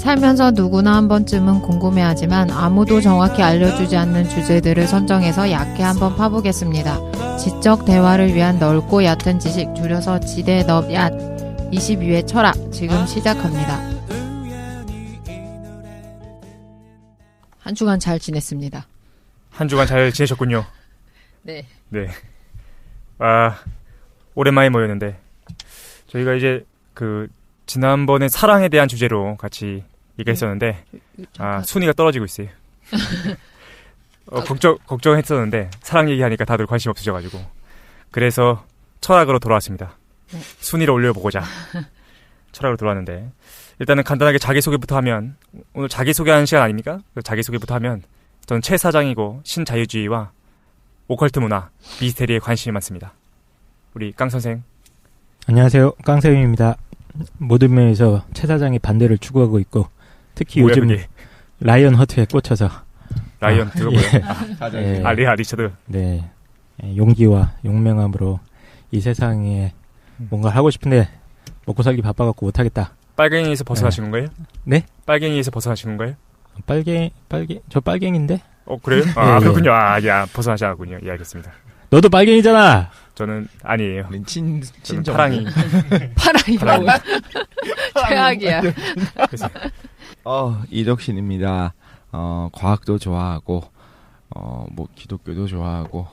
살면서 누구나 한 번쯤은 궁금해하지만 아무도 정확히 알려주지 않는 주제들을 선정해서 얕게 한번 파보겠습니다. 지적 대화를 위한 넓고 얕은 지식, 줄여서 지대넙얕 22회 철학 지금 시작합니다. 한 주간 잘 지냈습니다. 한 주간 잘 지내셨군요. 네. 네. 오랜만에 모였는데 저희가 이제 지난번에 사랑에 대한 주제로 같이 얘기했었는데 순위가 떨어지고 있어요. 걱정했었는데 사랑 얘기하니까 다들 관심 없으셔가지고 그래서 철학으로 돌아왔습니다. 네. 순위를 올려보고자 철학으로 돌아왔는데 일단은 간단하게 자기소개부터 하면 오늘 자기소개하는 시간 아닙니까? 자기소개부터 하면 저는 최 사장이고 신자유주의와 오컬트 문화, 미스테리에 관심이 많습니다. 우리 깡 선생. 안녕하세요. 깡쌤입니다. 모든 면에서 최 사장이 반대를 추구하고 있고 특히 요즘 그게? 라이언 허트에 꽂혀서 라이언 그거고요. 리처드. 네, 용기와 용맹함으로 이 세상에 뭔가 하고 싶은데 먹고 살기 바빠갖고 못하겠다. 빨갱이에서 벗어나신 건가요? 네? 빨갱이에서 벗어나신 건가요? 저 빨갱인데? 그래요? 그렇군요. 벗어나지 않았군요. 예, 알겠습니다. 너도 빨갱이잖아. 저는 아니에요. 저는 파랑이. 파랑이라고. 최악이야. 이덕신입니다. 과학도 좋아하고, 기독교도 좋아하고,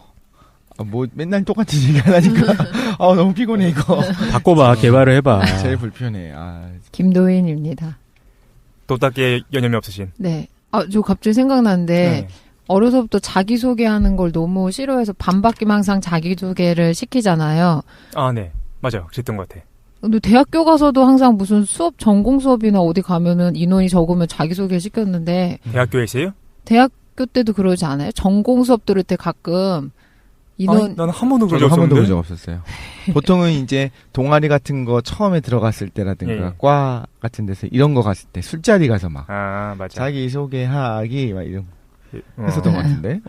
맨날 똑같은 얘기 하니까, 너무 피곤해, 이거. 바꿔봐, 개발을 해봐. 제일 불편해, 김도인입니다. 도닦이에 여념이 없으신. 네. 저 갑자기 생각나는데, 어려서부터 자기소개하는 걸 너무 싫어해서 반바퀴만 항상 자기소개를 시키잖아요. 네. 맞아요. 그랬던 것 같아. 근데 대학교 가서도 항상 무슨 전공 수업이나 어디 가면은 인원이 적으면 자기소개를 시켰는데. 대학교에서요? 대학교 때도 그러지 않아요? 전공 수업 들을 때 가끔 인원. 나는 한 번도 한 번도 그런 적 없었어요. 보통은 이제 동아리 같은 거 처음에 들어갔을 때라든가 과 같은 데서 이런 거 갔을 때 술자리 가서 막. 맞아. 자기소개하기 막 이런. 했었던 것 같은데.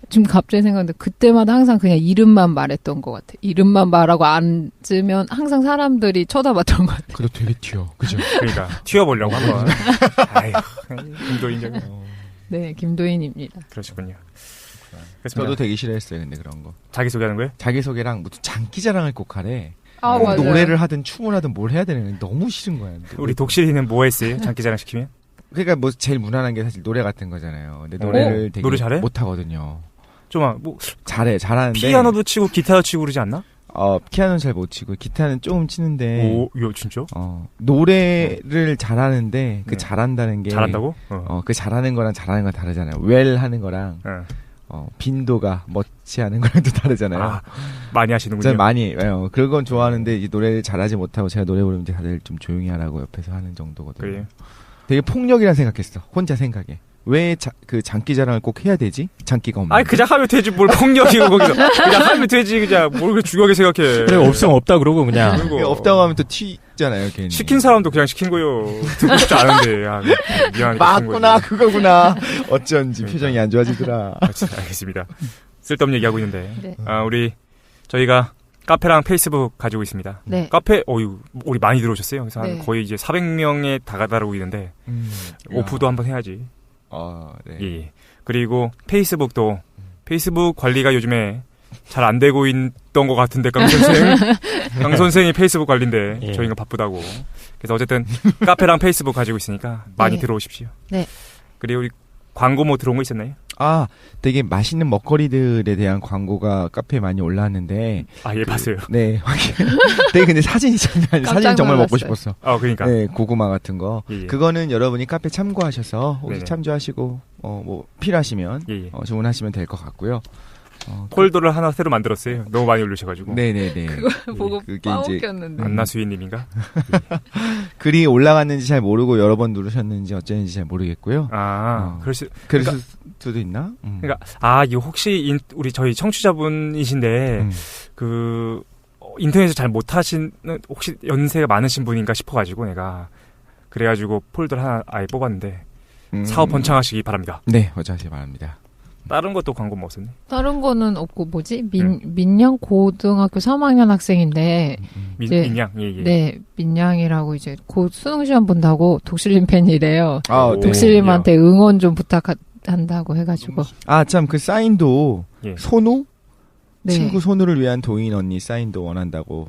지금 갑자기 생각하는데 그때마다 항상 그냥 이름만 말했던 것 같아. 이름만 말하고 앉으면 항상 사람들이 쳐다봤던 것 같아. 그래도 되게 튀어. 그죠? 그러니까 튀어보려고 한번. 김도인. 네, 김도인입니다. 그러시군요. 저도 되게 싫어했어요. 근데 그런 거. 자기소개하는 거예요? 자기소개랑 무슨 장기자랑을 꼭 하래. 맞아요. 노래를 하든 춤을 하든 뭘 해야 되는 너무 싫은 거야. 우리 독실이는 뭐 했어요? 장기자랑 시키면? 그러니까 제일 무난한 게 사실 노래 같은 거잖아요. 근데 노래를 되게 노래 잘해? 못하거든요. 잘하는데 피아노도 치고 기타도 치고 그러지 않나? 피아노는 잘 못 치고 기타는 조금 치는데. 이거 진짜? 노래를 잘하는데 잘한다는 게 잘한다고? 그 잘하는 거랑 잘하는 건 다르잖아요. 웰 하는 거랑 빈도가 멋지 하는 거랑 또 다르잖아요. 많이 하시는군요. 저는 많이 해요. 그런 건 좋아하는데 이 노래를 잘하지 못하고 제가 노래 부르면 다들 좀 조용히 하라고 옆에서 하는 정도거든요. 그래요? 되게 폭력이라 생각했어. 혼자 생각해. 왜 장기자랑을 꼭 해야 되지? 장기가 없는. 그냥 하면 되지. 뭘 폭력이고 거기서. 그냥 하면 되지. 그냥 뭘 그렇게 중요하게 생각해. 그래, 없으면 없다 그러고 그냥. 없다고 하면 또 튀잖아요, 괜히. 시킨 사람도 그냥 시킨 거요. 듣고 싶지 않은데. 미안하게. 맞구나, 그거구나. 어쩐지 표정이 안 좋아지더라. 알겠습니다. 쓸데없는 얘기하고 있는데. 네. 저희가 카페랑 페이스북 가지고 있습니다. 네. 카페, 우리 많이 들어오셨어요. 그래서 네. 거의 이제 400명에 다가다르고 있는데, 오프도 한번 해야지. 네. 예. 그리고 페이스북 관리가 요즘에 잘 안 되고 있던 것 같은데, 강 선생이 페이스북 관리인데, 저희가 바쁘다고. 그래서 어쨌든, 카페랑 페이스북 가지고 있으니까 많이 들어오십시오. 네. 그리고 우리 광고 들어온 거 있었나요? 되게 맛있는 먹거리들에 대한 광고가 카페에 많이 올라왔는데. 봤어요. 네. 되게 근데 사진이 사진 정말 먹고 싶었어. 그러니까. 네, 고구마 같은 거. 그거는 여러분이 카페 참고하셔서 혹시 네네. 참조하시고, 필요하시면, 주문하시면 될 것 같고요. 폴더를 하나 새로 만들었어요. 너무 많이 올리셔가지고. 네네네. 그걸 보고 빠웃겼는데. 안나수인님인가? 글이 올라갔는지 잘 모르고 여러 번 누르셨는지 어쩌는지 잘 모르겠고요. 그럴 수도 있나? 그러니까 이거 혹시 우리 저희 청취자분이신데 인터넷을 잘 못하시는 혹시 연세가 많으신 분인가 싶어가지고 내가 그래가지고 폴더를 하나 아예 뽑았는데 사업 번창하시기 바랍니다. 네, 어쩌시기 바랍니다. 다른 것도 광고 뭐 없었네. 다른 거는 없고 뭐지? 민양 고등학교 3학년 학생인데 이제- 민양 예. 네, 민양이라고 이제 곧 수능 시험 본다고 독실림 팬이래요. 아, 오. 독실림한테 응원 좀 부탁한다고 해가지고. 참 그 사인도 예. 손우 네. 친구 손우를 위한 도인 언니 사인도 원한다고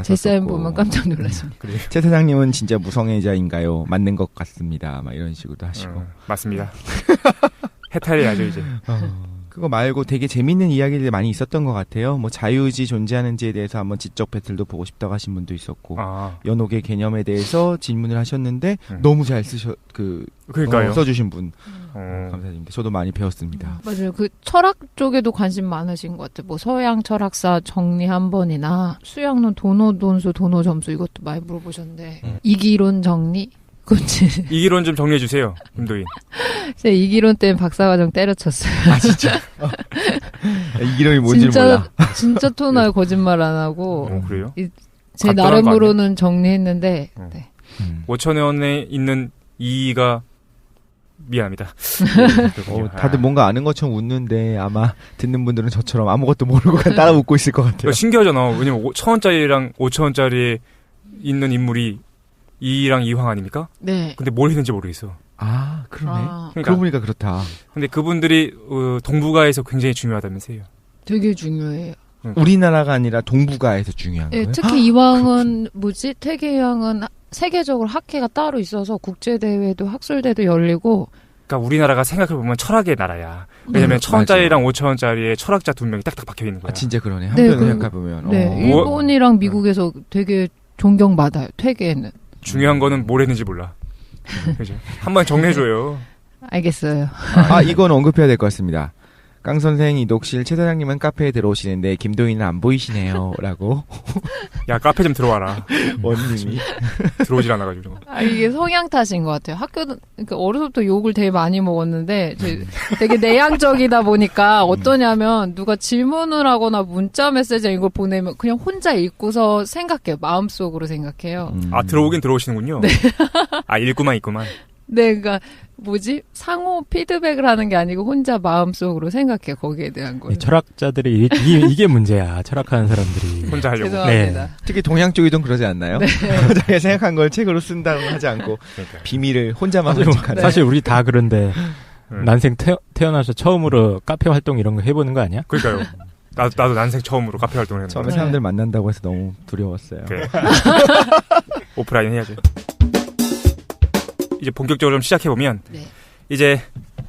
제 사인 왔었고. 보면 깜짝 놀랐습니다. 그래. 최 사장님은 진짜 무성애자인가요? 맞는 것 같습니다. 막 이런 식으로도 하시고. 맞습니다. 해탈해야죠 이제. 그거 말고 되게 재밌는 이야기들이 많이 있었던 것 같아요. 뭐 자유의지 존재하는지에 대해서 한번 지적 배틀도 보고 싶다고 하신 분도 있었고, 아 연옥의 개념에 대해서 질문을 하셨는데 너무 잘 그러니까요. 써주신 분 어, 감사드립니다. 저도 많이 배웠습니다. 맞아요. 그 철학 쪽에도 관심 많으신 것 같아요. 뭐 서양 철학사 정리 한 번이나 수양론 도노돈수 도노점수 이것도 많이 물어보셨는데 이기론 정리? 그치. 이기론 좀 정리해 주세요, 김도인. 제가 이기론 때문에 박사과정 때려쳤어요. 아 진짜 이름이 뭔지 몰라. 진짜 토나요. 거짓말 안 하고. 그래요? 제 간단한 거 나름으로는 정리했는데. 네. 5,000원에 있는 이가 미안합니다. 다들 뭔가 아는 것처럼 웃는데 아마 듣는 분들은 저처럼 아무것도 모르고 따라 웃고 있을 것 같아요. 신기하잖아. 왜냐면 1,000원짜리랑 5,000원짜리에 있는 인물이 이랑 이황 아닙니까? 네. 근데 뭘 했는지 모르겠어. 아 그러네. 그러니까. 그러고 보니까 그렇다. 근데 그분들이 동북아에서 굉장히 중요하다면서요. 되게 중요해요. 우리나라가 아니라 동북아에서 중요한 네, 거예요? 특히 이황은 뭐지? 태계이황은 세계적으로 학회가 따로 있어서 국제대회도 학술대도 열리고. 그러니까 우리나라가 생각해보면 철학의 나라야. 왜냐면 1,000원짜리랑 맞아요. 5,000원짜리에 철학자 2명이 딱딱 박혀있는 거야. 아 진짜 그러네. 네, 한편으로 그- 생각해보면. 네, 뭐- 일본이랑 미국에서 되게 존경받아요. 퇴계는. 중요한 거는 뭘 했는지 몰라. 그죠? 한번 정리해줘요. 알겠어요. 이건 언급해야 될 것 같습니다. 깡 선생, 이독실, 최 사장님은 카페에 들어오시는데 김도인은 안 보이시네요. 라고 야, 카페 좀 들어와라. 원님이. 들어오질 않아가지고. 이게 성향 탓인 것 같아요. 그러니까 어려서부터 욕을 되게 많이 먹었는데 되게 내향적이다 보니까 어떠냐면 누가 질문을 하거나 문자 메시지 이걸 보내면 그냥 혼자 읽고서 생각해요. 마음속으로 생각해요. 아, 들어오긴 들어오시는군요. 네. 아, 읽고만 있구만. 네, 그러니까 뭐지? 상호 피드백을 하는 게 아니고 혼자 마음속으로 생각해 거기에 대한 걸. 철학자들이 이게 문제야. 철학하는 사람들이. 혼자 하려고. 죄송합니다. 특히 동양 쪽이든 그러지 않나요? 네. 자기가 생각한 걸 책으로 쓴다고 하지 않고 그러니까. 비밀을 혼자만 사실, 간직하는. 사실 우리 다 그런데 네. 난생 태어나서 처음으로 카페 활동 이런 거 해보는 거 아니야? 그러니까요. 나도 난생 처음으로 카페 활동을 했는데. 처음에 사람들 만난다고 해서 너무 두려웠어요. 그래. 오프라인 해야죠. 이제 본격적으로 좀 시작해보면, 네. 이제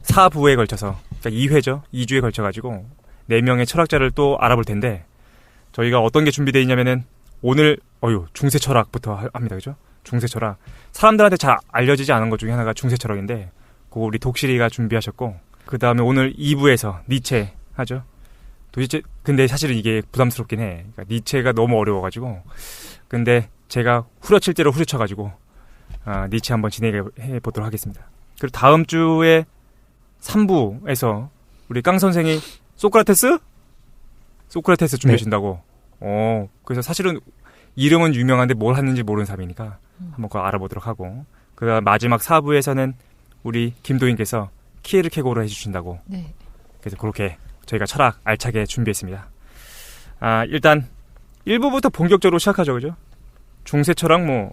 4부에 걸쳐서, 그러니까 2회죠. 2주에 걸쳐가지고, 4명의 철학자를 또 알아볼 텐데, 저희가 어떤 게 준비되어 있냐면은, 오늘, 중세 철학부터 합니다. 그죠? 중세 철학. 사람들한테 잘 알려지지 않은 것 중에 하나가 중세 철학인데, 그거 우리 독실이가 준비하셨고, 그 다음에 오늘 2부에서 니체 하죠. 도대체, 근데 사실은 이게 부담스럽긴 해. 그러니까 니체가 너무 어려워가지고, 근데 제가 후려칠 대로 후려쳐가지고, 니체 한번 진행해 보도록 하겠습니다. 그리고 다음 주에 3부에서 우리 깡 선생이 소크라테스 준비해 준다고. 그래서 사실은 이름은 유명한데 뭘 하는지 모르는 사람이니까 한번 그거 알아보도록 하고. 그다음 마지막 4부에서는 우리 김도인께서 키에르케고르 해주신다고. 네. 그래서 그렇게 저희가 철학 알차게 준비했습니다. 일단 1부부터 본격적으로 시작하죠, 그죠? 중세 철학 뭐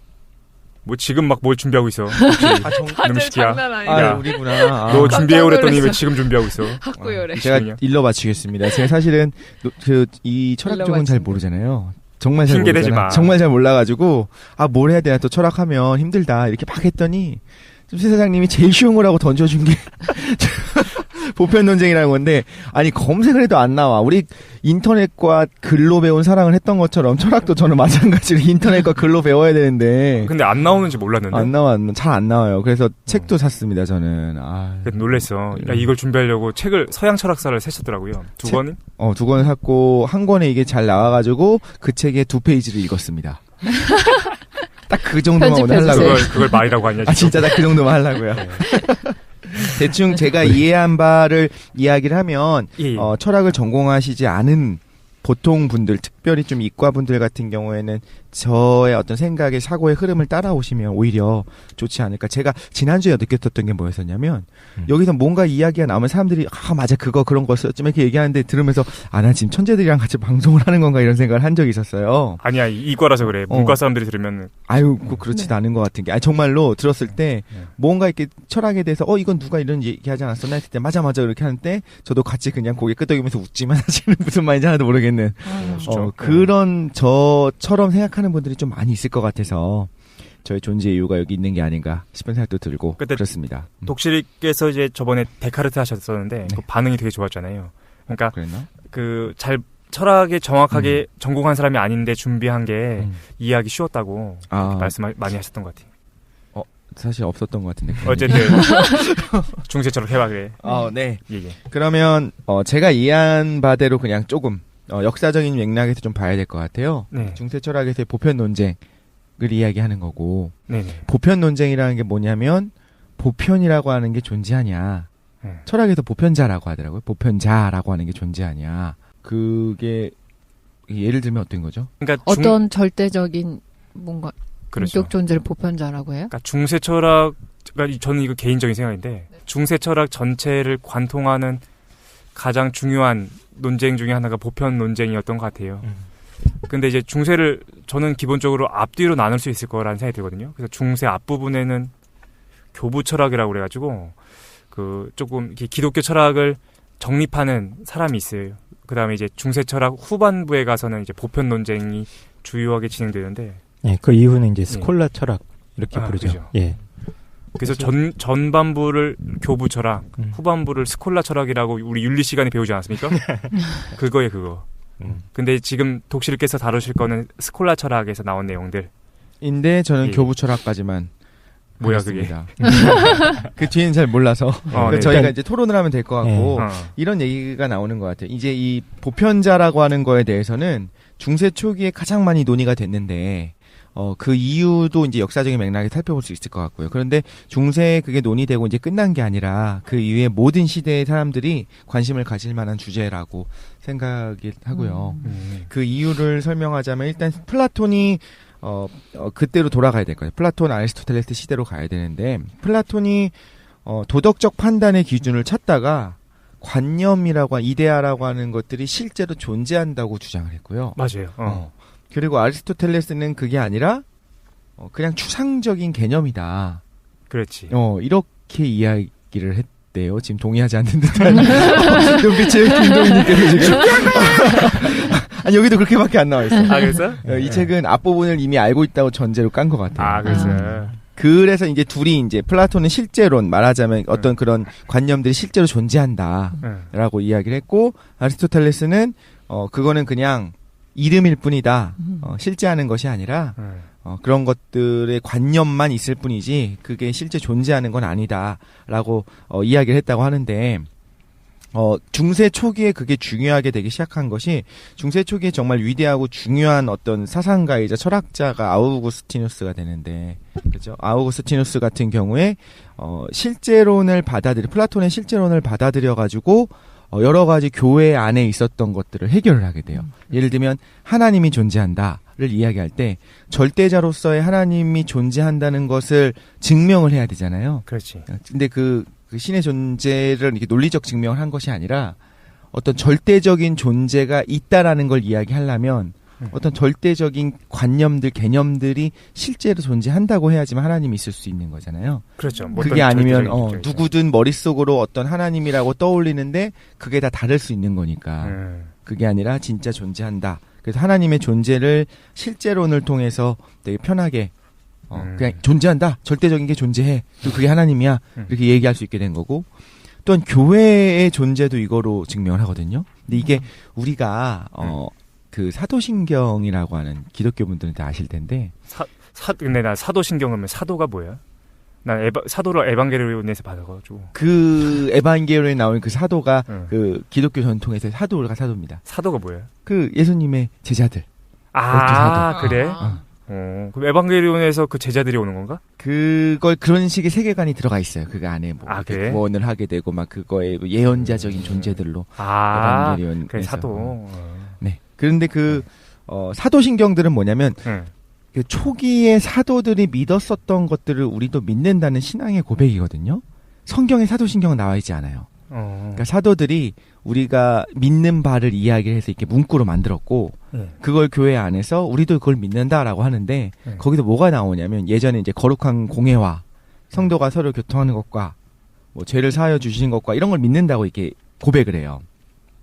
지금 막 뭘 준비하고 있어? 놈 시키야. 야, 우리구나. 너 깜짝 준비해 오랬더니 놀랐어. 왜 지금 준비하고 있어? 학구열애. 제가 일러 맞추겠습니다. 제가 사실은 이 철학 일러 쪽은 잘 맞춘다. 모르잖아요. 정말 잘 핑계 대지 모르잖아. 마. 정말 잘 몰라가지고 뭘 해야 되나 또 철학하면 힘들다 이렇게 막 했더니 최 사장님이 제일 쉬운 거라고 던져준 게 보편 논쟁이라는 건데 아니 검색을 해도 안 나와. 우리 인터넷과 글로 배운 사랑을 했던 것처럼 철학도 저는 마찬가지로 인터넷과 글로 배워야 되는데 근데 안 나오는지 몰랐는데. 잘 안 나와요. 그래서 책도 샀습니다. 저는 그래서 놀랬어. 야, 이걸 준비하려고 책을 서양 철학사를 사셨더라고요. 두 책? 권이? 2권 샀고 한 권에 이게 잘 나와가지고 그 책의 2페이지를 읽었습니다. 딱 그 정도만 오늘 편집해주세요. 하려고요. 그걸 말이라고 하냐? 진짜 딱 그 정도만 하려고요. 대충 제가 이해한 바를 이야기를 하면 예. 철학을 전공하시지 않은 보통 분들, 특별히 좀 이과 분들 같은 경우에는 저의 어떤 생각의 사고의 흐름을 따라오시면 오히려 좋지 않을까. 제가 지난주에 느꼈던 게 뭐였었냐면 여기서 뭔가 이야기가 나오면 사람들이 맞아 그런 거였지만 이렇게 얘기하는데 들으면서 난 지금 천재들이랑 같이 방송을 하는 건가 이런 생각을 한 적이 있었어요. 아니야 이과라서 그래. 문과 사람들이 들으면 아유 그렇지도 않은 것 같은 게 정말로 들었을 때 뭔가 이렇게 철학에 대해서 이건 누가 이런 얘기하지 않았었나 했을 때 맞아 이렇게 하는데 저도 같이 그냥 고개 끄덕이면서 웃지만 사실은 무슨 말인지 하나도 모르겠는 그런 저처럼 생각하는 분들이 좀 많이 있을 것 같아서 저의 존재 이유가 여기 있는 게 아닌가 싶은 생각도 들고 그렇습니다. 독실이께서 이제 저번에 데카르트 하셨었는데 그 반응이 되게 좋았잖아요. 그러니까 그랬나? 잘 철학에 정확하게 전공한 사람이 아닌데 준비한 게 이해하기 쉬웠다고 말씀 많이 하셨던 것 같아요. 사실 없었던 것 같은데. 어쨌든 중세 철학 해봐 그래. 네. 예. 그러면 제가 이해한 바대로 그냥 조금 역사적인 맥락에서 좀 봐야 될 것 같아요. 네. 중세 철학에서의 보편 논쟁을 이야기하는 거고 네네. 보편 논쟁이라는 게 뭐냐면 보편이라고 하는 게 존재하냐. 철학에서 보편자라고 하더라고요. 보편자라고 하는 게 존재하냐. 그게 예를 들면 어떤 거죠? 그러니까 어떤 절대적인 뭔가 그렇죠. 인격 존재를 보편자라고 해요? 그러니까 중세 철학, 그러니까 저는 이거 개인적인 생각인데 중세 철학 전체를 관통하는 가장 중요한 논쟁 중에 하나가 보편 논쟁이었던 것 같아요. 근데 이제 중세를 저는 기본적으로 앞뒤로 나눌 수 있을 거라는 생각이 들거든요. 그래서 중세 앞부분에는 교부 철학이라고 그래가지고 조금 이렇게 기독교 철학을 정립하는 사람이 있어요. 그 다음에 이제 중세 철학 후반부에 가서는 이제 보편 논쟁이 주요하게 진행되는데. 예, 그 이후는 이제 스콜라 철학 이렇게 부르죠. 그렇죠. 예. 그래서 전반부를 교부 철학, 후반부를 스콜라 철학이라고 우리 윤리 시간에 배우지 않았습니까? 그거예요, 그거. 근데 지금 독실께서 다루실 거는 스콜라 철학에서 나온 내용들. 인데 저는 교부 철학까지만. 뭐야 그게? 그 뒤에는 잘 몰라서 네. 저희가 이제 토론을 하면 될 것 같고 이런 얘기가 나오는 것 같아요. 이제 이 보편자라고 하는 거에 대해서는 중세 초기에 가장 많이 논의가 됐는데 그 이유도 이제 역사적인 맥락에 살펴볼 수 있을 것 같고요. 그런데 중세에 그게 논의되고 이제 끝난 게 아니라 그 이후에 모든 시대의 사람들이 관심을 가질 만한 주제라고 생각을 하고요. 그 이유를 설명하자면 일단 플라톤이 그때로 돌아가야 될 거예요. 플라톤, 아리스토텔레스 시대로 가야 되는데 플라톤이 도덕적 판단의 기준을 찾다가 관념이라고 이데아라고 하는 것들이 실제로 존재한다고 주장을 했고요. 맞아요. 그리고 아리스토텔레스는 그게 아니라 그냥 추상적인 개념이다. 그렇지. 이렇게 이야기를 했대요. 지금 동의하지 않는 듯한 눈빛을 김동희님께서 지금. 아니 여기도 그렇게밖에 안 나와 있어. 그래서? 이 책은 앞부분을 이미 알고 있다고 전제로 깐 것 같아요. 그래서. 그래서 이제 둘이 이제 플라톤은 실제론 말하자면 어떤 그런 관념들이 실제로 존재한다라고 이야기를 했고 아리스토텔레스는 그거는 그냥 이름일 뿐이다. 실제하는 것이 아니라 그런 것들의 관념만 있을 뿐이지 그게 실제 존재하는 건 아니다라고 이야기를 했다고 하는데 중세 초기에 그게 중요하게 되기 시작한 것이 중세 초기에 정말 위대하고 중요한 어떤 사상가이자 철학자가 아우구스티누스가 되는데 그렇죠? 아우구스티누스 같은 경우에 실제론을 플라톤의 실제론을 받아들여 가지고 여러 가지 교회 안에 있었던 것들을 해결을 하게 돼요. 예를 들면 하나님이 존재한다를 이야기할 때 절대자로서의 하나님이 존재한다는 것을 증명을 해야 되잖아요. 그렇지. 근데 그 신의 존재를 이렇게 논리적 증명을 한 것이 아니라 어떤 절대적인 존재가 있다라는 걸 이야기하려면 어떤 절대적인 관념들, 개념들이 실제로 존재한다고 해야지만 하나님이 있을 수 있는 거잖아요. 그렇죠. 그게 아니면 누구든 머릿속으로 어떤 하나님이라고 떠올리는데 그게 다 다를 수 있는 거니까. 그게 아니라 진짜 존재한다. 그래서 하나님의 존재를 실제론을 통해서 되게 편하게 그냥 존재한다. 절대적인 게 존재해. 그게 하나님이야. 이렇게 얘기할 수 있게 된 거고. 또한 교회의 존재도 이거로 증명을 하거든요. 근데 이게 우리가 그 사도신경이라고 하는 기독교 분들은 다 아실 텐데. 근데 나 사도신경 하면 사도가 뭐야? 난 사도를 에반게리온에서 받아가지고. 그 에반게리온에 나오는 그 사도가 그 기독교 전통에서 사도가 사도입니다. 사도가 뭐야? 그 예수님의 제자들. 사도. 그래? 그럼 에반게리온에서 그 제자들이 오는 건가? 그런 식의 세계관이 들어가 있어요. 그 안에 그래? 구원을 하게 되고 막 그거의 예언자적인 존재들로 에반게리온. 그래 사도. 네. 그런데 사도신경들은 뭐냐면 그 초기에 사도들이 믿었었던 것들을 우리도 믿는다는 신앙의 고백이거든요. 성경에 사도신경은 나와 있지 않아요. 그러니까 사도들이 우리가 믿는 바를 이야기를 해서 이렇게 문구로 만들었고 그걸 교회 안에서 우리도 그걸 믿는다라고 하는데 거기서 뭐가 나오냐면 예전에 이제 거룩한 공회와 성도가 서로 교통하는 것과 뭐 죄를 사하여 주시는 것과 이런 걸 믿는다고 이렇게 고백을 해요.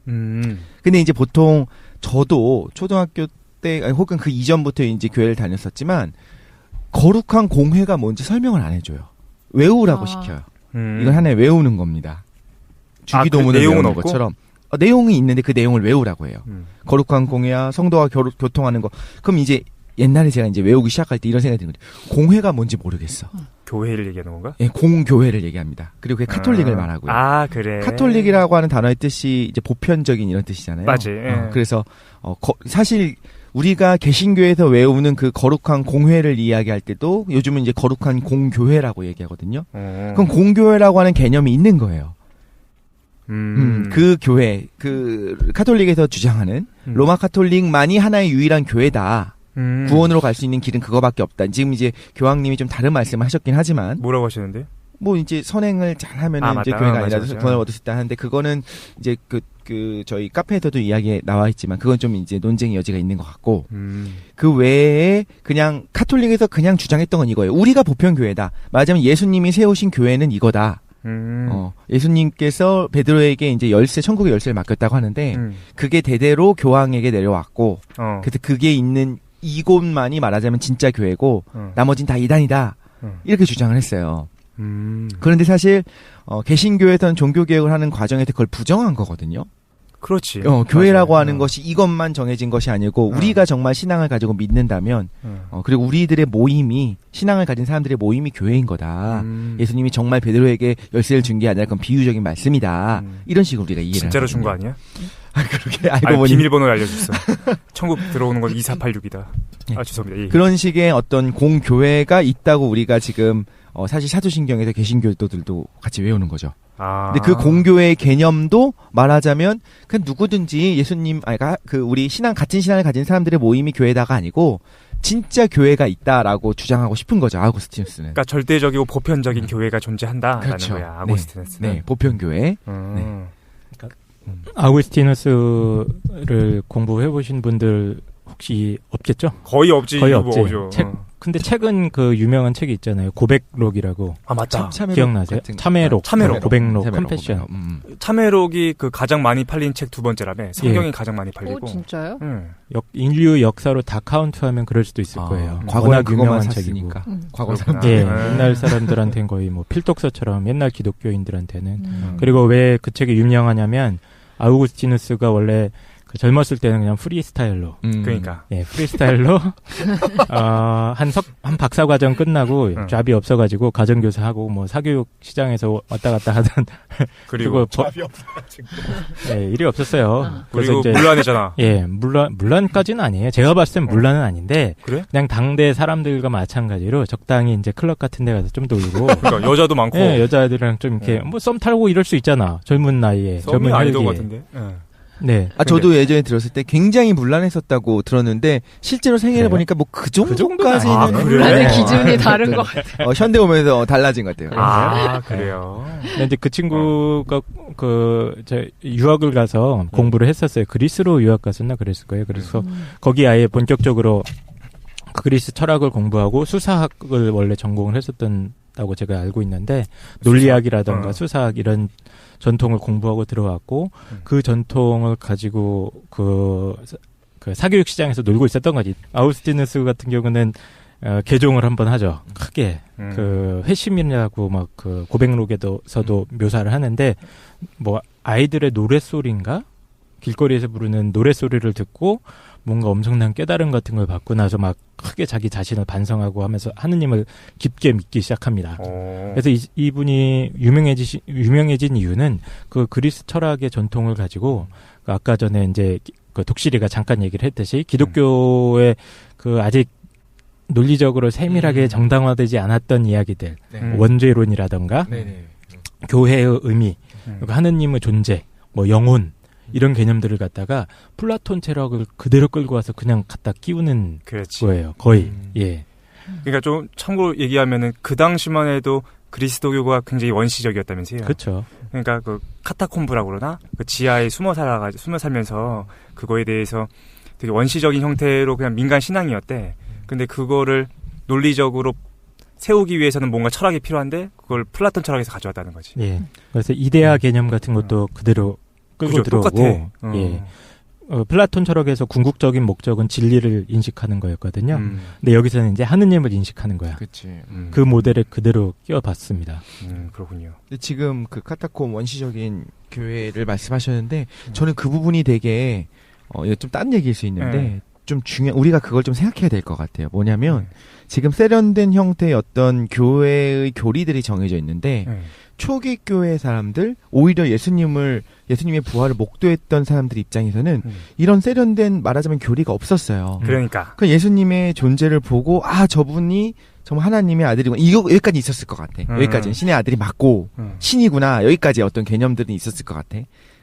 근데 이제 보통 저도 초등학교 때 혹은 그 이전부터 이제 교회를 다녔었지만 거룩한 공회가 뭔지 설명을 안 해줘요. 외우라고 시켜요. 이건 하나의 외우는 겁니다. 주기도문을 그 내용은 외우는 것처럼 내용이 있는데 그 내용을 외우라고 해요. 거룩한 공회와 성도와 교통하는 거. 그럼 이제 옛날에 제가 이제 외우기 시작할 때 이런 생각이 드는 거죠. 공회가 뭔지 모르겠어. 교회를 얘기하는 건가? 예, 공교회를 얘기합니다. 그리고 그게 카톨릭을 말하고요. 아, 그래. 카톨릭이라고 하는 단어의 뜻이 이제 보편적인 이런 뜻이잖아요. 맞지. 그래서 사실 우리가 개신교에서 외우는 그 거룩한 공회를 이야기할 때도 요즘은 이제 거룩한 공교회라고 얘기하거든요. 그럼 공교회라고 하는 개념이 있는 거예요. 그 교회, 그 카톨릭에서 주장하는 로마 카톨릭만이 하나의 유일한 교회다. 구원으로 갈 수 있는 길은 그거밖에 없다. 지금 이제 교황님이 좀 다른 말씀을 하셨긴 하지만 뭐라고 하시는데? 뭐 이제 선행을 잘하면 이제 교회가 아니라서 구원을 얻을 수 있다 하는데 그거는 이제 그 저희 카페에서도 이야기에 나와 있지만 그건 좀 이제 논쟁의 여지가 있는 것 같고 그 외에 그냥 카톨릭에서 그냥 주장했던 건 이거예요. 우리가 보편 교회다. 말하자면 예수님이 세우신 교회는 이거다. 예수님께서 베드로에게 이제 천국의 열쇠를 맡겼다고 하는데 그게 대대로 교황에게 내려왔고 그래서 그게 있는 이곳만이 말하자면 진짜 교회고 나머진 다 이단이다. 이렇게 주장을 했어요. 그런데 사실 개신교에서는 종교개혁을 하는 과정에서 그걸 부정한 거거든요. 그렇지. 교회라고 하는 것이 이것만 정해진 것이 아니고 우리가 정말 신앙을 가지고 믿는다면 그리고 우리들의 모임이 신앙을 가진 사람들의 모임이 교회인 거다. 예수님이 정말 베드로에게 열쇠를 준 게 아니라 그건 비유적인 말씀이다. 이런 식으로 우리가 이해를 진짜로 준 거 아니야? 그렇게 알고 보니 비밀번호를 알려줬어. 천국 들어오는 건 2486이다. 아 죄송합니다. 예. 그런 식의 어떤 공교회가 있다고 우리가 지금 사실 사도신경에서 개신교도들도 같이 외우는 거죠. 근데 그 공교회의 개념도 말하자면 그냥 누구든지 예수님 우리 같은 신앙을 가진 사람들의 모임이 교회다가 아니고 진짜 교회가 있다라고 주장하고 싶은 거죠. 아우구스티누스는. 그러니까 절대적이고 보편적인 교회가 존재한다라는 그렇죠. 거야. 아우구스티누스는. 네, 보편 교회. 아우구스티누스를 공부해 보신 분들 혹시 없겠죠? 거의 없지. 거의 없지. 뭐죠. 근데 최근 그 유명한 책이 있잖아요. 고백록이라고. 아 맞다. 기억나세요? 참회록. 고백록. 참회록, 컨페션. 참회록이 그 가장 많이 팔린 책 두 번째라며. 성경이 가장 많이 팔리고. 진짜요? 인류 역사로 다 카운트하면 그럴 수도 있을 거예요. 과거에 유명한 책이니까. 과거 사람들. 예, 옛날 사람들한테는 거의 뭐 필독서처럼 옛날 기독교인들한테는. 그리고 왜 그 책이 유명하냐면 아우구스티누스가 원래 젊었을 때는 그냥 프리스타일로. 그러니까. 예, 프리스타일로, 한 박사 과정 끝나고, 잡이 없어가지고, 가정교사하고, 뭐, 사교육 시장에서 왔다 갔다 하던. 그리고 잡이 없어가지고. 예, 일이 없었어요. 그리고 이제, 물란해잖아. 예, 물란까지는 아니에요. 제가 봤을 땐 물란은 아닌데, 그래? 그냥 당대 사람들과 마찬가지로 적당히 이제 클럽 같은 데 가서 좀 놀고. 그러니까, 여자도 많고. 예, 여자들이랑 좀 이렇게, 뭐, 썸 탈고 이럴 수 있잖아. 젊은 나이에. 젊은 아니던 것 같은데. 네. 저도 예전에 들었을 때 굉장히 문란했었다고 들었는데 실제로 생애를 보니까 뭐 그 정도까지는 문란의 기준이 다른 것 같아요. 현대 오면서 달라진 것 같아요. 그래요. 근데 그 친구가 유학을 가서 공부를 했었어요. 그리스로 유학 갔었나 그랬을 거예요. 그래서 거기 아예 본격적으로 그리스 철학을 공부하고 수사학을 원래 전공을 했었다고 제가 알고 있는데 논리학이라던가 수사학 이런 전통을 공부하고 들어왔고 그 전통을 가지고 그 사교육 시장에서 놀고 있었던 거지. 아우구스티누스 같은 경우는 개종을 한번 하죠. 크게 그 회심이라고 막 그 고백록에서도 묘사를 하는데 뭐 아이들의 노랫소리인가 길거리에서 부르는 노랫소리를 듣고 뭔가 엄청난 깨달음 같은 걸 받고 나서 막 크게 자기 자신을 반성하고 하면서 하느님을 깊게 믿기 시작합니다. 그래서 이분이 유명해진 이유는 그 그리스 철학의 전통을 가지고 아까 전에 이제 그 독실이가 잠깐 얘기를 했듯이 기독교의 그 아직 논리적으로 세밀하게 정당화되지 않았던 이야기들, 원죄론이라던가 교회의 의미, 하느님의 존재, 뭐 영혼 이런 개념들을 갖다가 플라톤 철학을 그대로 끌고 와서 그냥 갖다 끼우는 그렇지. 거예요. 거의. 예. 그러니까 좀 참고로 얘기하면은 그 당시만 해도 그리스도교가 굉장히 원시적이었다면서요. 그렇죠. 그러니까 그 카타콤브라고 그러나 그 지하에 숨어 살면서 그거에 대해서 되게 원시적인 형태로 그냥 민간 신앙이었대. 근데 그거를 논리적으로 세우기 위해서는 뭔가 철학이 필요한데 그걸 플라톤 철학에서 가져왔다는 거지. 예. 그래서 이데아 개념 같은 것도 그대로 끌고 그죠, 들어오고, 똑같아. 예. 플라톤 철학에서 궁극적인 목적은 진리를 인식하는 거였거든요. 근데 여기서는 이제 하느님을 인식하는 거야. 그치. 그 모델을 그대로 끼워봤습니다. 그렇군요. 근데 지금 그 카타콤 원시적인 교회를 말씀하셨는데 저는 그 부분이 되게 이거 좀 딴 얘기일 수 있는데 좀 우리가 그걸 좀 생각해야 될 것 같아요. 뭐냐면 지금 세련된 형태의 어떤 교회의 교리들이 정해져 있는데 초기 교회 사람들 오히려 예수님의 부활을 목도했던 사람들 입장에서는 이런 세련된 말하자면 교리가 없었어요. 그러니까 그 예수님의 존재를 보고 저분이 정말 하나님의 아들이구나 이거 여기까지 있었을 것 같아. 여기까지는 신의 아들이 맞고 신이구나 여기까지 어떤 개념들은 있었을 것 같아.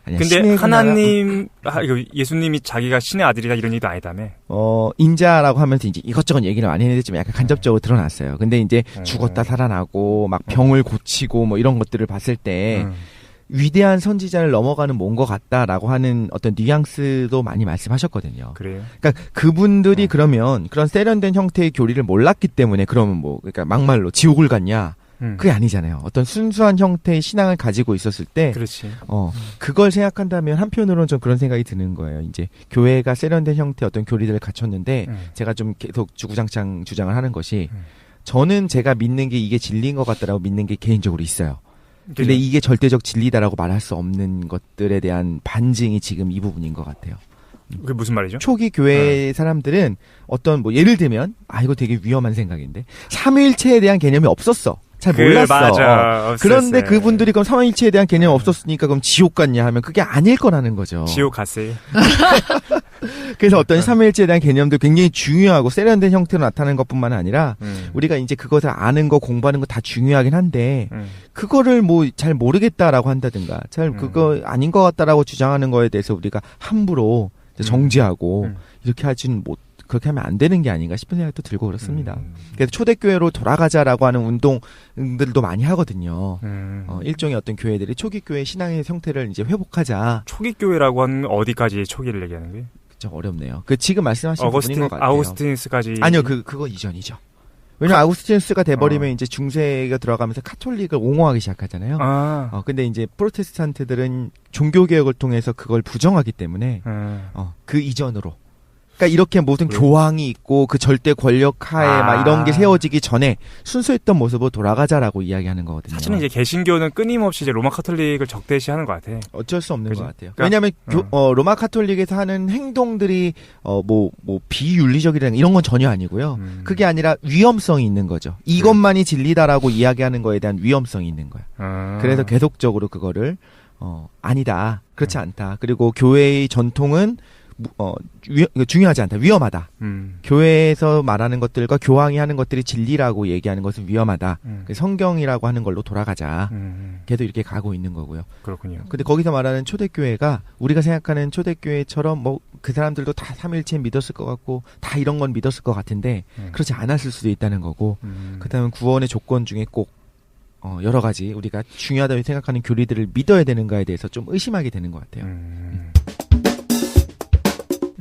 아니야, 근데 하나님 이거 예수님이 자기가 신의 아들이다 이런 얘기도 아니다며. 인자라고 하면서 이제 이것저것 얘기를 많이 했지만 약간 간접적으로 드러났어요. 근데 이제 죽었다 살아나고 막 병을 고치고 뭐 이런 것들을 봤을 때 위대한 선지자를 넘어가는 뭔 것 같다라고 하는 어떤 뉘앙스도 많이 말씀하셨거든요. 그래요? 그러니까 그분들이 그러면 그런 세련된 형태의 교리를 몰랐기 때문에 그러면 그러니까 막말로 지옥을 갔냐? 그게 아니잖아요. 어떤 순수한 형태의 신앙을 가지고 있었을 때, 그렇지. 그걸 생각한다면 한편으로는 좀 그런 생각이 드는 거예요. 이제 교회가 세련된 형태의 어떤 교리들을 갖췄는데, 제가 좀 계속 주구장창 주장을 하는 것이, 저는 제가 믿는 게 이게 진리인 것 같다라고 믿는 게 개인적으로 있어요. 근데 이게 절대적 진리다라고 말할 수 없는 것들에 대한 반증이 지금 이 부분인 것 같아요. 그게 무슨 말이죠? 초기 교회 사람들은 어떤 예를 들면 이거 되게 위험한 생각인데 삼위일체에 대한 개념이 없었어. 잘 몰랐어. 맞아. 그런데 그분들이 그럼 삼위일체에 대한 개념이 없었으니까 그럼 지옥 갔냐 하면 그게 아닐 거라는 거죠. 지옥 갔어요. 그래서 어떤 삼위일체에 대한 개념도 굉장히 중요하고 세련된 형태로 나타나는 것뿐만 아니라 우리가 이제 그것을 아는 거 공부하는 거 다 중요하긴 한데 그거를 잘 모르겠다라고 한다든가 잘 그거 아닌 것 같다라고 주장하는 거에 대해서 우리가 함부로 정지하고 이렇게 하지는 그렇게 하면 안 되는 게 아닌가 싶은 생각도 들고 그렇습니다. 그래서 초대교회로 돌아가자라고 하는 운동들도 많이 하거든요. 일종의 어떤 교회들이 초기 교회 신앙의 형태를 이제 회복하자. 초기 교회라고 하는 어디까지 초기를 얘기하는 거예요? 좀 어렵네요. 지금 말씀하신 부분인 것 같아요. 아우구스티누스까지. 아니요, 그거 이전이죠. 왜냐면 아우구스티누스가 돼버리면 이제 중세가 들어가면서 카톨릭을 옹호하기 시작하잖아요. 근데 이제 프로테스탄트들은 종교개혁을 통해서 그걸 부정하기 때문에 그 이전으로. 그러니까 이렇게 모든 교황이 있고 그 절대 권력 하에 막 이런 게 세워지기 전에 순수했던 모습으로 돌아가자라고 이야기하는 거거든요. 사실은 이제 개신교는 끊임없이 이제 로마 카톨릭을 적대시하는 것 같아. 어쩔 수 없는 것 같아요. 그러니까, 왜냐하면 로마 카톨릭에서 하는 행동들이 비윤리적이라는 이런 건 전혀 아니고요. 그게 아니라 위험성이 있는 거죠. 이것만이 진리다라고 이야기하는 거에 대한 위험성이 있는 거야. 그래서 계속적으로 그거를 아니다, 그렇지 않다. 그리고 교회의 전통은 중요하지 않다. 위험하다. 교회에서 말하는 것들과 교황이 하는 것들이 진리라고 얘기하는 것은 위험하다. 성경이라고 하는 걸로 돌아가자. 걔도 이렇게 가고 있는 거고요. 그렇군요. 근데 거기서 말하는 초대교회가 우리가 생각하는 초대교회처럼 그 사람들도 다 삼위일체 믿었을 것 같고 다 이런 건 믿었을 것 같은데 그렇지 않았을 수도 있다는 거고 그다음에 구원의 조건 중에 꼭 여러 가지 우리가 중요하다고 생각하는 교리들을 믿어야 되는가에 대해서 좀 의심하게 되는 것 같아요.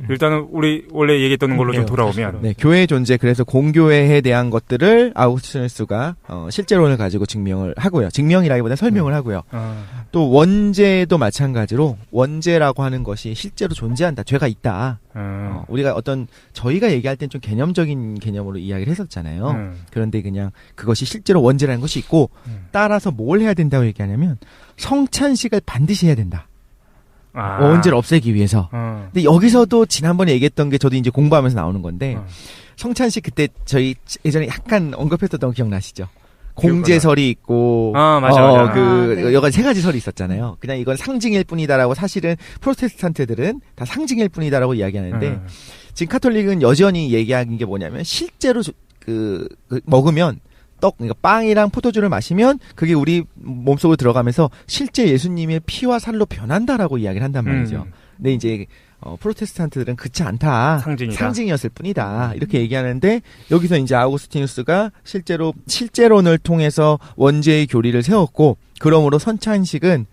일단은 우리 원래 얘기했던 걸로 좀 돌아오면 교회의 존재 그래서 공교회에 대한 것들을 아우구스티누스가 실제론을 가지고 증명을 하고요. 증명이라기보다는 설명을 하고요. 또 원죄도 마찬가지로 원죄라고 하는 것이 실제로 존재한다. 죄가 있다. 우리가 저희가 얘기할 땐 좀 개념적인 개념으로 이야기를 했었잖아요. 그런데 그냥 그것이 실제로 원죄라는 것이 있고 따라서 뭘 해야 된다고 얘기하냐면 성찬식을 반드시 해야 된다. 원죄를 없애기 위해서. 근데 여기서도 지난번에 얘기했던 게 저도 이제 공부하면서 나오는 건데 성찬식 그때 저희 예전에 약간 언급했었던 거 기억나시죠? 공제설이 있고 맞아. 여러 세 가지 설이 있었잖아요. 그냥 이건 상징일 뿐이다라고 사실은 프로테스탄트들은 다 상징일 뿐이다라고 이야기하는데 지금 카톨릭은 여전히 얘기하는 게 뭐냐면 실제로 먹으면 그러니까 빵이랑 포도주를 마시면 그게 우리 몸속으로 들어가면서 실제 예수님의 피와 살로 변한다라고 이야기를 한단 말이죠. 근데 이제 프로테스탄트들은 그렇지 않다. 상징이었을 뿐이다. 이렇게 얘기하는데 여기서 이제 아우구스티누스가 실제로 실제론을 통해서 원죄의 교리를 세웠고 그러므로 선찬식은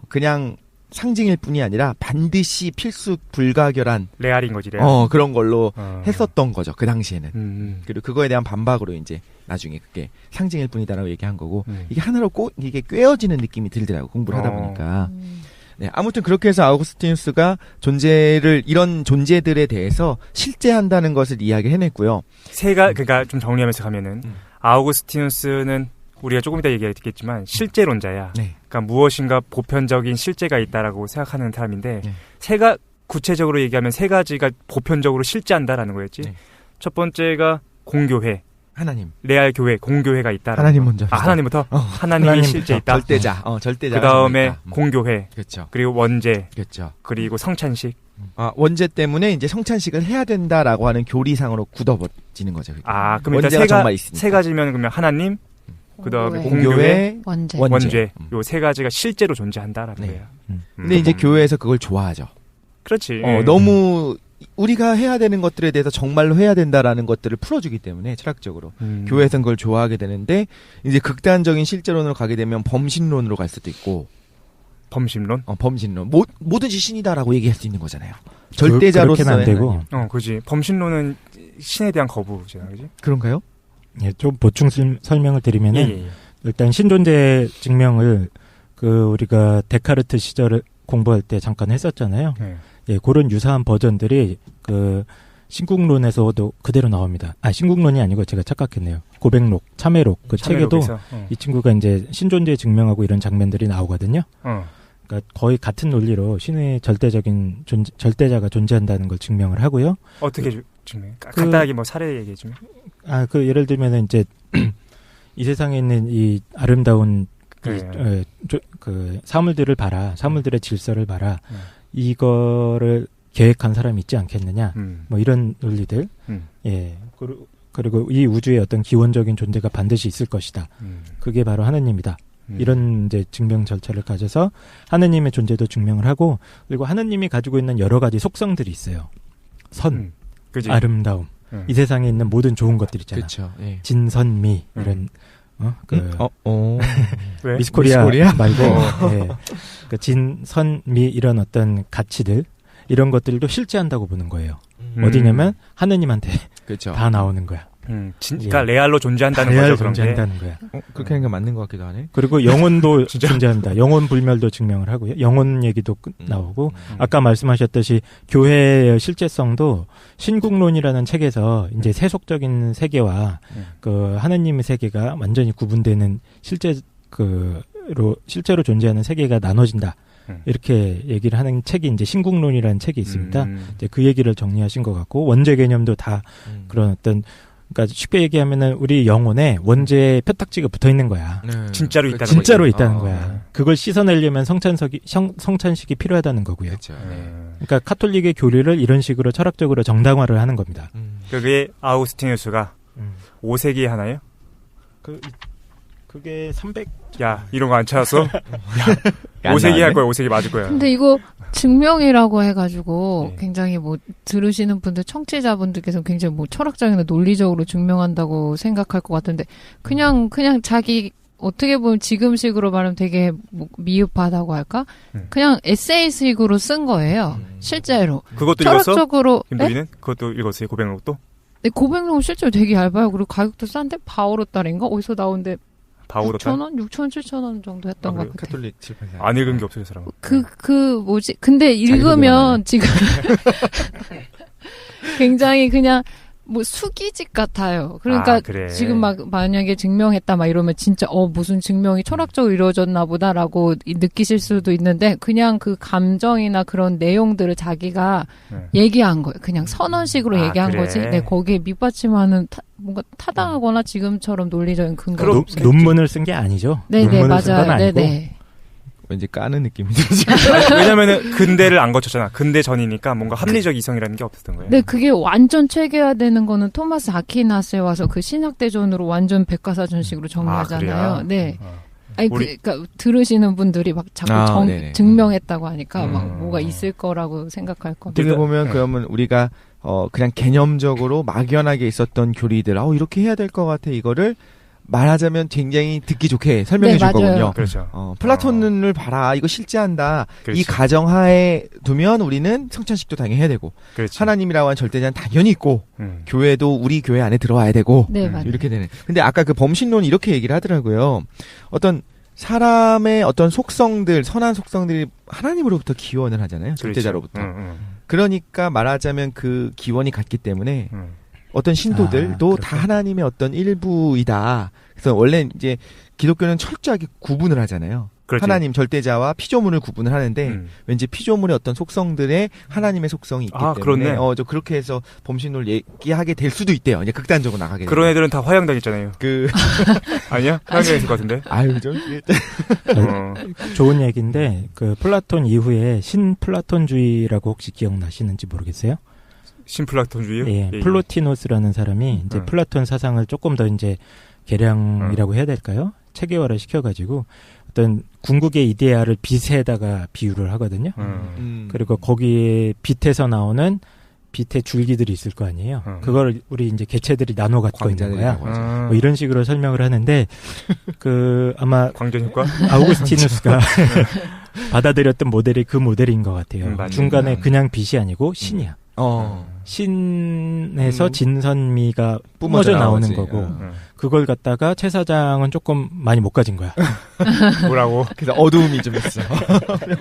그냥 상징일 뿐이 아니라 반드시 필수 불가결한 레알인 거지. 레알. 그런 걸로 했었던 거죠. 그 당시에는. 그리고 그거에 대한 반박으로 이제 나중에 그게 상징일 뿐이다라고 얘기한 거고 이게 하나로 꼭 이게 꿰어지는 느낌이 들더라고. 공부를 하다 보니까. 네, 아무튼 그렇게 해서 아우구스티누스가 이런 존재들에 대해서 실제한다는 것을 이야기를 해냈고요. 그러니까 좀 정리하면서 가면은 아우구스티누스는 우리가 조금 이따 얘기하겠지만 실제론자야. 네. 그러니까 무엇인가 보편적인 실제가 있다라고 생각하는 사람인데 구체적으로 얘기하면 세 가지가 보편적으로 실제한다라는 거였지. 네. 첫 번째가 공교회. 하나님. 레알 교회, 공교회가 있다. 하나님 먼저. 하나님부터? 하나님이 실제 있다. 절대자. 그 다음에 공교회. 그렇죠. 그리고 원죄. 그렇죠. 그리고 성찬식. 원죄 때문에 이제 성찬식을 해야 된다라고 하는 교리상으로 굳어버지는 거죠. 그게. 그럼 일단 세 가지면 그러면 하나님, 그 다음에 공교회, 원죄. 요 세 가지가 실제로 존재한다라는 거예요. 근데 이제 교회에서 그걸 좋아하죠. 그렇지. 너무 우리가 해야 되는 것들에 대해서 정말로 해야 된다라는 것들을 풀어주기 때문에 철학적으로 교회에서는 그걸 좋아하게 되는데 이제 극단적인 실제론으로 가게 되면 범신론으로 갈 수도 있고. 범신론? 범신론. 뭐든지 신이다라고 얘기할 수 있는 거잖아요. 절대자로서는 안 되고. 그지. 범신론은 신에 대한 거부잖아, 그지? 그런가요? 예, 좀 보충 설명을 드리면은 일단 신존재 증명을 우리가 데카르트 시절을 공부할 때 잠깐 했었잖아요. 예, 그런 유사한 버전들이 신국론에서도 그대로 나옵니다. 신국론이 아니고 제가 착각했네요. 고백록, 참회록 그 책에도 이 친구가 이제 신존재 증명하고 이런 장면들이 나오거든요. 그러니까 거의 같은 논리로 신의 절대자가 존재한다는 걸 증명을 하고요. 어떻게 증명? 간단하게 뭐 사례 얘기해 주면. 예를 들면은 이제 이 세상에 있는 이 아름다운 사물들을 봐라. 사물들의 질서를 봐라. 이거를 계획한 사람이 있지 않겠느냐. 뭐 이런 논리들. 예. 그리고 이 우주에 어떤 기원적인 존재가 반드시 있을 것이다. 그게 바로 하느님이다. 이런 이제 증명 절차를 가져서 하느님의 존재도 증명을 하고 그리고 하느님이 가지고 있는 여러 가지 속성들이 있어요. 그치? 아름다움. 이 세상에 있는 모든 좋은 것들 있잖아. 그쵸, 예. 진선미 이런 왜? 미스코리아 말고 예. 진선미 이런 어떤 가치들 이런 것들도 실제한다고 보는 거예요. 어디냐면 하느님한테 그쵸. 다 나오는 거야. 그러니까 레알로 존재한다는 거죠. 레알 존재한다는 거야. 그렇게 하는 게 맞는 것 같기도 하네. 그리고 영혼도 존재합니다. 영혼 불멸도 증명을 하고요. 영혼 얘기도 나오고 아까 말씀하셨듯이 교회의 실제성도 신국론이라는 책에서 이제 세속적인 세계와 하느님의 세계가 완전히 구분되는 실제로 존재하는 세계가 나눠진다. 이렇게 얘기를 하는 책이 이제 신국론이라는 책이 있습니다. 이제 그 얘기를 정리하신 것 같고 원죄 개념도 다 그런 어떤 그러니까 쉽게 얘기하면은 우리 영혼에 원죄의 표딱지가 붙어 있는 거야. 진짜로 있다는 진짜로 있다는 거야. 그걸 씻어내려면 성찬식이 필요하다는 거고요. 그렇죠. 그러니까 카톨릭의 교리를 이런 식으로 철학적으로 정당화를 하는 겁니다. 그게 아우구스티누스가 5세기에 하나요? 그게 300. 야, 이런 거 안 찾았어? 5세기 할 거야. 5세기 맞을 거야. 근데 이거 증명이라고 해가지고 굉장히 들으시는 분들, 청취자분들께서 굉장히 철학적이나 논리적으로 증명한다고 생각할 것 같은데 그냥 자기 어떻게 보면 지금식으로 말하면 되게 미흡하다고 할까? 그냥 에세이식으로 쓴 거예요. 실제로. 그것도 철학적으로. 김도희는? 그것도 읽었어요? 고백록도? 네, 고백록은 실제로 되게 얇아요. 그리고 가격도 싼데 바오로딸인가? 어디서 나오는데 6,000원? 6,000원, 7,000원 정도 했던 것 같아요. 카톨릭 칠판사. 안 읽은 게 없어요, 사람은. 근데 읽으면 지금 굉장히 그냥 수기집 같아요. 그러니까 그래. 지금 만약에 증명했다 이러면 진짜 무슨 증명이 철학적으로 이루어졌나 보다라고 느끼실 수도 있는데 그냥 그 감정이나 그런 내용들을 자기가 얘기한 거예요. 그냥 선언식으로 얘기한 그래. 거지. 네, 거기에 밑받침하는 뭔가 타당하거나 지금처럼 논리적인 근거. 논문을 쓴 게 아니죠. 네네, 논문을 쓴 건 맞아요. 아니고. 네네. 왠지 까는 느낌이 들지. 왜냐면은 근대를 안 거쳤잖아. 근대 전이니까 뭔가 합리적 이성이라는 게 없었던 거예요. 네, 그게 완전 체계화되는 거는 토마스 아퀴나스에 와서 그 신약대전으로 완전 백과사전식으로 정리하잖아요. 그래요? 네. 아니, 그러니까 들으시는 분들이 막 자꾸 증명했다고 하니까 막 뭐가 있을 거라고 생각할 겁니다. 어떻게 보면 그러면 우리가 그냥 개념적으로 막연하게 있었던 교리들, 이렇게 해야 될 것 같아. 이거를 말하자면 굉장히 듣기 좋게 설명해 줄 거군요. 그렇죠. 플라톤을 봐라. 이거 실제한다. 그렇지. 이 가정하에 두면 우리는 성찬식도 당연히 해야 되고, 그렇지. 하나님이라고 하는 절대자는 당연히 있고, 음. 교회도 우리 교회 안에 들어와야 되고, 네, 맞아요. 이렇게 되는. 근데 아까 그 범신론이 이렇게 얘기를 하더라고요. 어떤 사람의 어떤 속성들, 선한 속성들이 하나님으로부터 기원을 하잖아요. 절대자로부터. 그러니까 말하자면 그 기원이 같기 때문에 어떤 신도들도 다 하나님의 어떤 일부이다. 그래서 원래 이제 기독교는 철저하게 구분을 하잖아요. 그렇지. 하나님 절대자와 피조물을 구분을 하는데 왠지 피조물의 어떤 속성들에 하나님의 속성이 있기 때문에 저 그렇게 해서 범신론을 얘기하게 될 수도 있대요. 이제 극단적으로 나가게 되면. 그런 애들은 다 화양당했잖아요. 아니야? 화양당했을 것 같은데. 아유 좀 좋은 얘기인데 그 플라톤 이후에 신플라톤주의라고 혹시 기억나시는지 모르겠어요? 신플라톤주의요? 예, 플로티노스라는 사람이 이제 플라톤 사상을 조금 더 이제 개량이라고 해야 될까요? 체계화를 시켜가지고 어떤 궁극의 이데아를 빛에다가 비유를 하거든요. 그리고 거기에 빛에서 나오는 빛의 줄기들이 있을 거 아니에요. 그걸 우리 이제 개체들이 나눠 갖고 있는 거야. 뭐 이런 식으로 설명을 하는데 그 아마 광전 효과? 아우구스티누스가 받아들였던 모델이 그 모델인 것 같아요. 중간에 그냥 빛이 아니고 신이야. 신에서 진선미가 뿜어져 나오는 거고 그걸 갖다가 최 사장은 조금 많이 못 가진 거야. 뭐라고? 그래서 어두움이 좀 있어.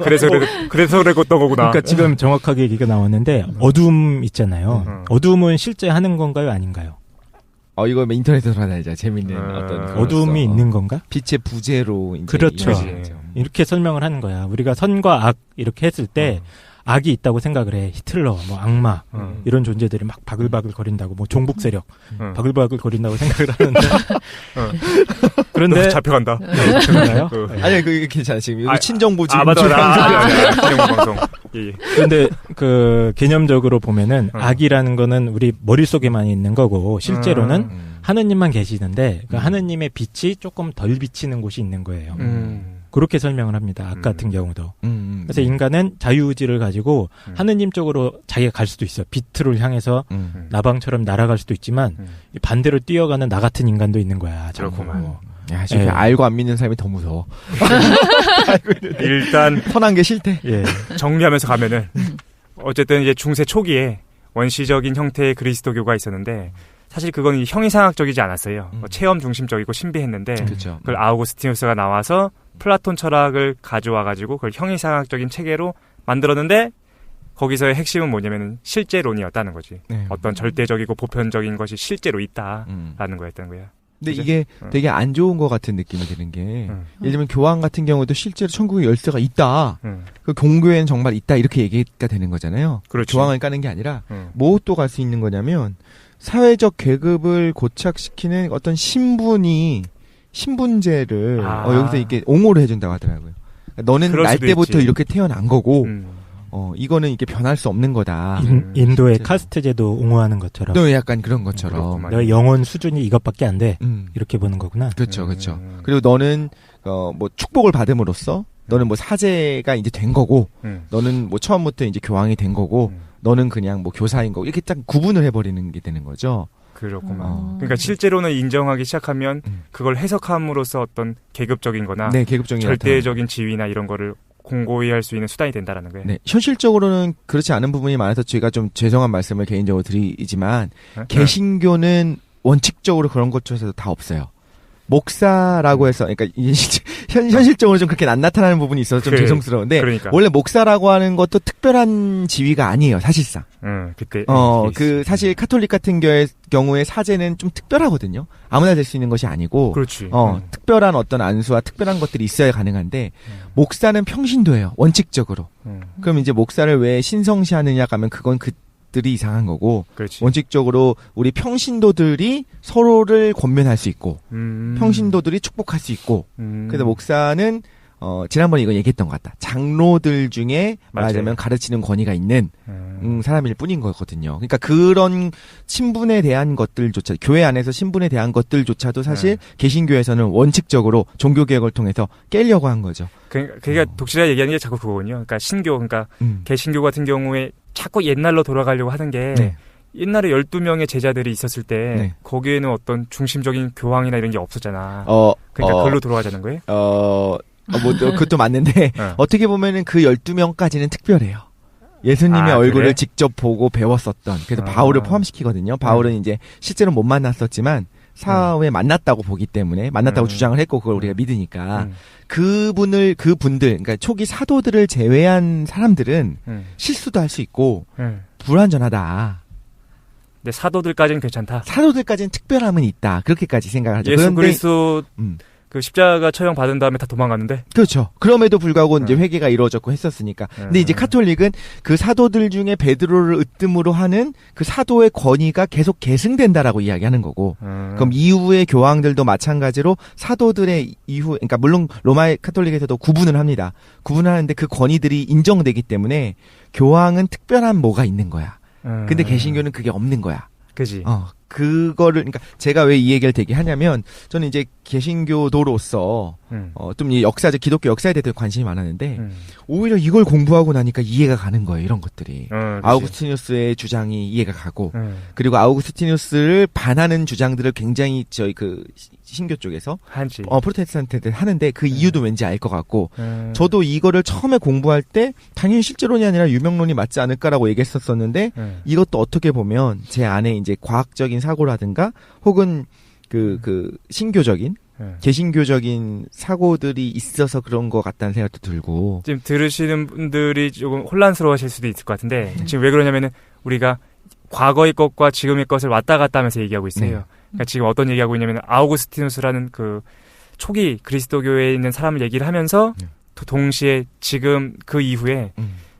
그래서 그랬던 거구나. 그러니까 지금 정확하게 얘기가 나왔는데 어두움 있잖아요. 어두움은 실제 하는 건가요, 아닌가요? 이거 인터넷에서 찾아야죠. 재밌는 어떤 어두움이 있는 건가? 빛의 부재로 이제 그렇죠. 이렇게 설명을 하는 거야. 우리가 선과 악 이렇게 했을 때 악이 있다고 생각을 해. 히틀러, 뭐 악마 이런 존재들이 막 바글바글 거린다고, 뭐 종북 세력 바글바글 거린다고 생각을 하는데 그런데 잡혀간다. 그런가요? 아니 그게 괜찮아. 지금 이거 친정부지. 맞아. 친정방송. 그런데 그 개념적으로 보면은 악이라는 거는 우리 머릿속에만 있는 거고 실제로는 하느님만 계시는데 그 하느님의 빛이 조금 덜 비치는 곳이 있는 거예요. 그렇게 설명을 합니다. 악 같은 경우도. 그래서 인간은 자유의지를 가지고 하느님 쪽으로 자기가 갈 수도 있어요. 빛을 향해서 나방처럼 날아갈 수도 있지만 반대로 뛰어가는 나 같은 인간도 있는 거야. 그렇구만. 야, 저게 알고 안 믿는 사람이 더 무서워. 일단 선한 게 싫대. 예. 정리하면서 가면은 어쨌든 이제 중세 초기에 원시적인 형태의 그리스도교가 있었는데 사실 그건 형이상학적이지 않았어요. 체험 중심적이고 신비했는데 그렇죠. 그걸 아우구스티누스가 나와서 플라톤 철학을 가져와가지고 그걸 형이상학적인 체계로 만들었는데 거기서의 핵심은 뭐냐면 실제론이었다는 거지. 네. 어떤 절대적이고 보편적인 것이 실제로 있다라는 거였다는 거야. 근데 그죠? 이게 되게 안 좋은 것 같은 느낌이 드는 게 예를 들면 교황 같은 경우도 실제로 천국의 열쇠가 있다. 그 종교에는 정말 있다 이렇게 얘기가 되는 거잖아요. 그렇지. 교황을 까는 게 아니라 뭐 또 갈 수 있는 거냐면 사회적 계급을 고착시키는 어떤 신분제를 여기서 이렇게 옹호를 해준다고 하더라고요. 그러니까 너는 날 때부터 있지. 이렇게 태어난 거고 이거는 이렇게 변할 수 없는 거다. 인도의 카스트 제도 옹호하는 것처럼. 너 약간 그런 것처럼. 너의 영혼 수준이 이것밖에 안 돼. 이렇게 보는 거구나. 그렇죠, 그렇죠. 그리고 너는 뭐 축복을 받음으로써 너는 뭐 사제가 이제 된 거고, 너는 뭐 처음부터 이제 교황이 된 거고, 너는 그냥 뭐 교사인 거고 이렇게 딱 구분을 해버리는 게 되는 거죠. 그렇구만. 그러니까 실제로는 인정하기 시작하면 그걸 해석함으로써 어떤 계급적인거나 네, 계급적인 절대적인 지위나 이런 거를 공고히 할 수 있는 수단이 된다라는 거예요. 네, 현실적으로는 그렇지 않은 부분이 많아서 제가 좀 죄송한 말씀을 개인적으로 드리지만 개신교는 원칙적으로 그런 것 중에서도 다 없어요. 목사라고 해서 그러니까 현실적으로 좀 그렇게 안 나타나는 부분이 있어서 좀 죄송스러운데 그러니까. 원래 목사라고 하는 것도 특별한 지위가 아니에요, 사실상. 그때 그 사실 카톨릭 같은 경우에 사제는 좀 특별하거든요. 아무나 될 수 있는 것이 아니고 그렇지. 특별한 어떤 안수와 특별한 것들이 있어야 가능한데 목사는 평신도예요, 원칙적으로. 그럼 이제 목사를 왜 신성시하느냐 하면 그건 들이 이상한 거고 그렇지. 원칙적으로 우리 평신도들이 서로를 권면할 수 있고 평신도들이 축복할 수 있고 그래서 목사는 지난번에 이거 얘기했던 것 같다. 장로들 중에 말하자면 맞아요. 가르치는 권위가 있는 사람일 뿐인 거거든요. 그러니까 그런 신분에 대한 것들조차, 교회 안에서 신분에 대한 것들조차도 사실 개신교에서는 원칙적으로 종교개혁을 통해서 깨려고 한 거죠. 그러니까 독실하게 얘기하는 게 자꾸 그거거든요. 그러니까 신교, 그러니까 개신교 같은 경우에 자꾸 옛날로 돌아가려고 하는 게 네. 옛날에 12명의 제자들이 있었을 때 네. 거기에는 어떤 중심적인 교황이나 이런 게 없었잖아. 어, 그러니까 그걸로 돌아가자는 거예요? 그것도 맞는데, 어떻게 보면은 그 12명까지는 특별해요. 예수님의 얼굴을 그래? 직접 보고 배웠었던, 그래서 바울을 포함시키거든요. 바울은 이제 실제로 못 만났었지만, 사후에 만났다고 보기 때문에, 만났다고 주장을 했고, 그걸 우리가 믿으니까, 그분들, 그러니까 초기 사도들을 제외한 사람들은 실수도 할 수 있고, 불완전하다. 근데 사도들까지는 괜찮다. 사도들까지는 특별함은 있다. 그렇게까지 생각을 하죠. 예수 그런데 그리스도 그 십자가 처형 받은 다음에 다 도망갔는데. 그렇죠. 그럼에도 불구하고 이제 회개가 이루어졌고 했었으니까. 근데 이제 카톨릭은 그 사도들 중에 베드로를 으뜸으로 하는 그 사도의 권위가 계속 계승된다라고 이야기하는 거고. 그럼 이후의 교황들도 마찬가지로 사도들의 이후, 그러니까 물론 로마 카톨릭에서도 구분을 합니다. 구분을 하는데 그 권위들이 인정되기 때문에 교황은 특별한 뭐가 있는 거야. 근데 개신교는 그게 없는 거야. 그지. 그거를, 그러니까 제가 왜 이 얘기를 되게 하냐면, 저는 이제 개신교도로서, 좀 이 역사적, 기독교 역사에 대해서 관심이 많았는데, 오히려 이걸 공부하고 나니까 이해가 가는 거예요, 이런 것들이. 아우구스티누스의 주장이 이해가 가고, 그리고 아우구스티누스를 반하는 주장들을 굉장히 저희 그 신교 쪽에서, 한지. 프로테스탄트들 하는데 그 이유도 왠지 알 것 같고, 저도 이거를 처음에 공부할 때, 당연히 실제론이 아니라 유명론이 맞지 않을까라고 얘기했었었는데, 이것도 어떻게 보면 제 안에 이제 과학적인 사고라든가 혹은 신교적인 개신교적인 사고들이 있어서 그런 것 같다는 생각도 들고. 지금 들으시는 분들이 조금 혼란스러워하실 수도 있을 것 같은데 지금 왜 그러냐면은 우리가 과거의 것과 지금의 것을 왔다 갔다 하면서 얘기하고 있어요. 그러니까 지금 어떤 얘기하고 있냐면 아우구스티누스라는 그 초기 그리스도교에 있는 사람을 얘기를 하면서 동시에 지금 그 이후에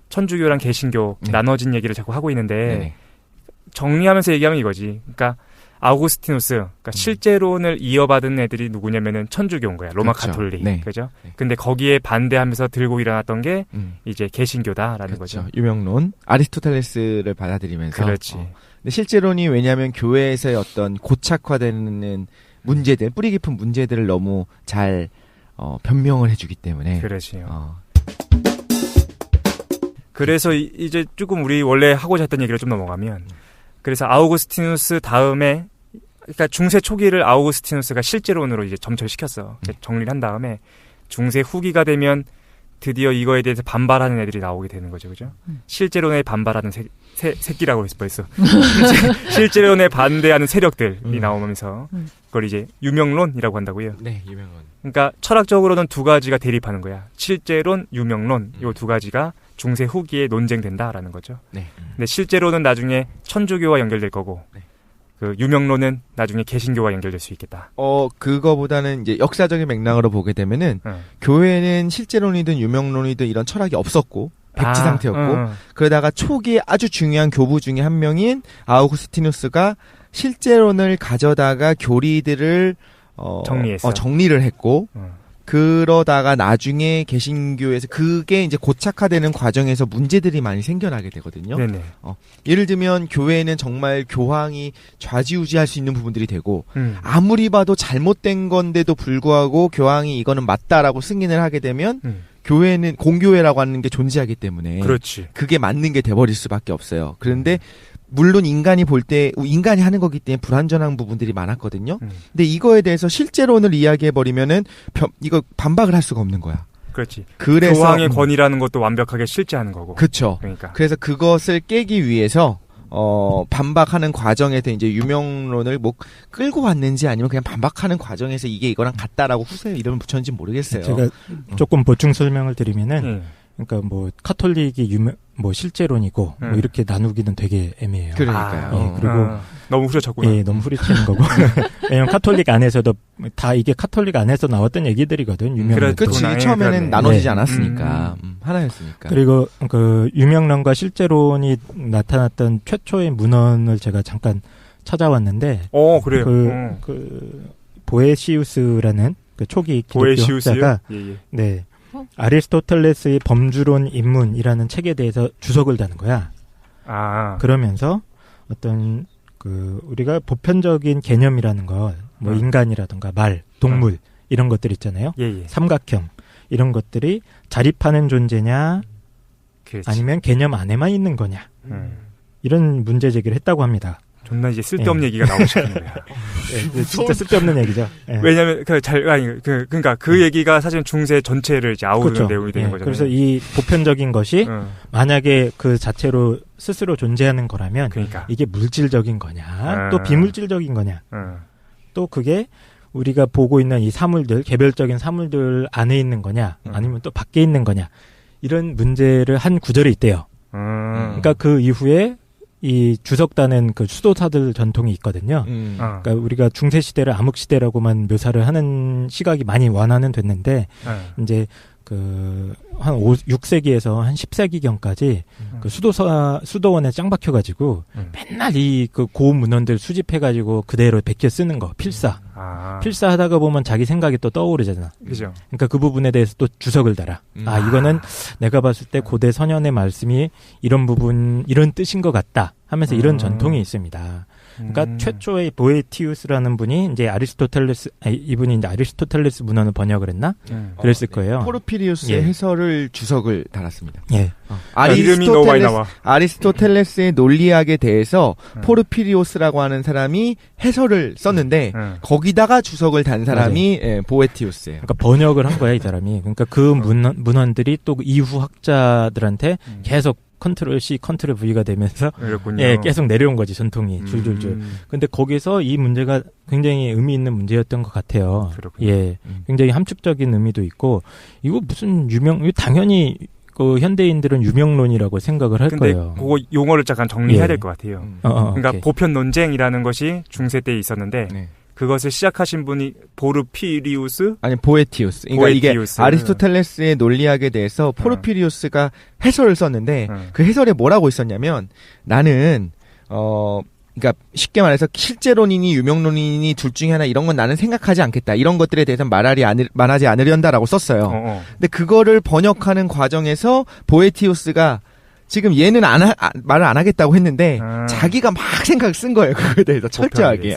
천주교랑 개신교 나눠진 얘기를 자꾸 하고 있는데 정리하면서 얘기하면 이거지. 그러니까 아우구스티누스, 그러니까 실제론을 이어받은 애들이 누구냐면은 천주교인 거야. 로마 그렇죠. 가톨릭. 네. 그죠? 근데 거기에 반대하면서 들고 일어났던 게 이제 개신교다라는 그렇죠. 거죠. 유명론 아리스토텔레스를 받아들이면서. 그렇지. 근데 실제론이 왜냐하면 교회에서의 어떤 고착화되는 문제들, 뿌리 깊은 문제들을 너무 잘 변명을 해주기 때문에. 그렇지. 그래서 이제 조금 우리 원래 하고자 했던 얘기를 좀 넘어가면, 그래서 아우구스티누스 다음에, 그러니까 중세 초기를 아우구스티누스가 실제론으로 이제 점철시켰어. 정리를 한 다음에 중세 후기가 되면 드디어 이거에 대해서 반발하는 애들이 나오게 되는 거죠, 그죠? 실제론에 반발하는 새끼라고 했을 뻔했어. 실제론에 반대하는 세력들이 나오면서 그걸 이제 유명론이라고 한다고요. 네, 유명론. 그러니까 철학적으로는 두 가지가 대립하는 거야. 실제론, 유명론, 이 두 가지가 중세 후기에 논쟁된다라는 거죠. 네. 근데 실제로는 나중에 천주교와 연결될 거고, 그 유명론은 나중에 개신교와 연결될 수 있겠다. 그거보다는 이제 역사적인 맥락으로 보게 되면은 교회는 실제론이든 유명론이든 이런 철학이 없었고 백지 상태였고 그러다가 초기에 아주 중요한 교부 중에 한 명인 아우구스티누스가 실제론을 가져다가 교리들을 정리했어. 정리를 했고 그러다가 나중에 개신교에서 그게 이제 고착화되는 과정에서 문제들이 많이 생겨나게 되거든요. 네네. 예를 들면 교회는 정말 교황이 좌지우지할 수 있는 부분들이 되고 아무리 봐도 잘못된 건데도 불구하고 교황이 이거는 맞다라고 승인을 하게 되면 교회는 공교회라고 하는 게 존재하기 때문에 그렇지. 그게 맞는 게 돼버릴 수밖에 없어요. 그런데 물론 인간이 볼 때 인간이 하는 거기 때문에 불완전한 부분들이 많았거든요. 근데 이거에 대해서 실제론을 이야기해버리면은 이거 반박을 할 수가 없는 거야. 그렇지. 그래서 교황의 권위라는 것도 완벽하게 실제하는 거고. 그렇죠. 그러니까. 그래서 그것을 깨기 위해서 반박하는 과정에서 이제 유명론을 뭐 끌고 왔는지 아니면 그냥 반박하는 과정에서 이게 이거랑 같다라고 후세에 이름을 붙였는지 모르겠어요. 제가 조금 보충 설명을 드리면은 그러니까 뭐 카톨릭이 뭐 실제론이고 뭐 이렇게 나누기는 되게 애매해요. 그러니까요. 그리고 너무 후려쳤구나. 예, 너무 후리치는 거고. 왜냐면 카톨릭 안에서도 다 이게 카톨릭 안에서 나왔던 얘기들이거든. 유명론. 그렇지. 처음에는 나눠지지 않았으니까 하나였으니까. 그리고 그 유명론과 실제론이 나타났던 최초의 문헌을 제가 잠깐 찾아왔는데. 그래요. 그 보에시우스라는 그 초기 기독교 학자가 네. 아리스토텔레스의 범주론 입문이라는 책에 대해서 주석을 다는 거야. 그러면서 어떤 우리가 보편적인 개념이라는 것, 뭐 인간이라든가 말, 동물 이런 것들 있잖아요. 삼각형 이런 것들이 자립하는 존재냐, 그렇지. 아니면 개념 안에만 있는 거냐. 이런 문제 제기를 했다고 합니다. 존나 이제 쓸데없는 얘기가 나오고 싶은 거야. 진짜 쓸데없는 얘기죠. 왜냐면 그러니까 그 얘기가 사실 중세 전체를 이제 아우르는 그렇죠. 내용이 되는 거잖아요. 그래서 이 보편적인 것이 만약에 그 자체로 스스로 존재하는 거라면 그러니까. 이게 물질적인 거냐, 또 비물질적인 거냐, 또 그게 우리가 보고 있는 이 사물들, 개별적인 사물들 안에 있는 거냐, 아니면 또 밖에 있는 거냐, 이런 문제를 한 구절이 있대요. 그러니까 그 이후에 이 주석다는 그 수도사들 전통이 있거든요. 그러니까 우리가 중세 시대를 암흑 시대라고만 묘사를 하는 시각이 많이 완화는 됐는데 이제 한 6세기에서 한 10세기경까지 그 수도원에 짱 박혀가지고 맨날 그 고운 문헌들 수집해가지고 그대로 베껴 쓰는 거, 필사. 필사하다가 보면 자기 생각이 또 떠오르잖아. 그죠. 그러니까 그 부분에 대해서 또 주석을 달아. 이거는 내가 봤을 때 고대 선현의 말씀이 이런 부분, 이런 뜻인 것 같다 하면서 이런 전통이 있습니다. 그러니까 최초의 보에티우스라는 분이 이제 이분이 이제 아리스토텔레스 문헌을 번역을 했나? 그랬을 거예요. 포르피리우스의 해설을 주석을 달았습니다. 예. 이름이 너무 많이 나와. 아리스토텔레스의 논리학에 대해서 포르피리우스라고 하는 사람이 해설을 썼는데 거기다가 주석을 단 사람이 보에티우스예요. 그러니까 번역을 한 거야, 이 사람이. 그러니까 그 문헌들이 또 이후 학자들한테 계속 컨트롤 C, 컨트롤 V가 되면서 계속 내려온 거지, 전통이 줄줄줄. 근데 거기서 이 문제가 굉장히 의미 있는 문제였던 것 같아요. 그렇군요. 굉장히 함축적인 의미도 있고 이거 무슨 당연히 그 현대인들은 유명론이라고 생각을 할 거예요. 근데 그거 용어를 잠깐 정리해야 될 것 같아요. 그러니까 오케이. 보편 논쟁이라는 것이 중세 때 있었는데 그것을 시작하신 분이 보르피리우스? 아니, 보에티우스. 그러니까 보에티우스. 이게 아리스토텔레스의 논리학에 대해서 포르피리우스가 해설을 썼는데 그 해설에 뭐라고 있었냐면 나는 그러니까 쉽게 말해서 실제론이니 유명론이니 둘 중에 하나 이런 건 나는 생각하지 않겠다. 이런 것들에 대해서는 말하지 않으련다라고 썼어요. 근데 그거를 번역하는 과정에서 보에티우스가 지금 얘는 말을 안 하겠다고 했는데 자기가 막 생각을 쓴 거예요. 그거에 대해서 철저하게.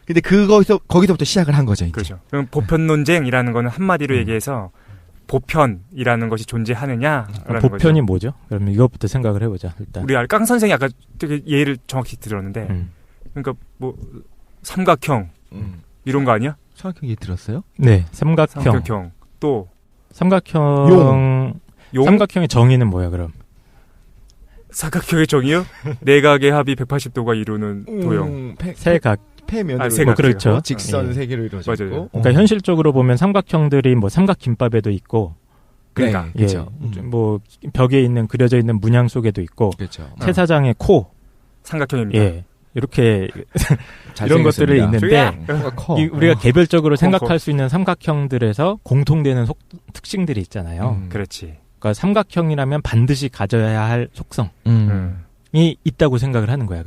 근데 거기서부터 시작을 한 거죠, 이제. 그렇죠. 그럼 보편 논쟁이라는 거는 한마디로 얘기해서 보편이라는 것이 존재하느냐? 보편이 거죠. 뭐죠? 그러면 이것부터 생각을 해보자, 일단. 우리 깡 선생이 아까 되게 예를 정확히 들었는데, 그러니까 뭐 삼각형 이런 거 아니야? 삼각형 예 들었어요? 네, 삼각형. 또 삼각형. 삼각형의 정의는 뭐야, 그럼? 삼각형의 정의요? 내각의 합이 180도가 이루는 도형. 세각. 폐면으로 그렇죠. 직선 세 개로 이루어져 있고. 그러니까 현실적으로 보면 삼각형들이 뭐 삼각김밥에도 있고, 그러니까 그렇죠. 뭐 벽에 있는 그려져 있는 문양 속에도 있고, 그렇죠. 채사장의 코 삼각형입니다. 이렇게 이런 것들이 있는데 우리가 개별적으로 생각할 수 있는 삼각형들에서 공통되는 특징들이 있잖아요. 그렇지. 그러니까 삼각형이라면 반드시 가져야 할 속성이 있다고 생각을 하는 거야,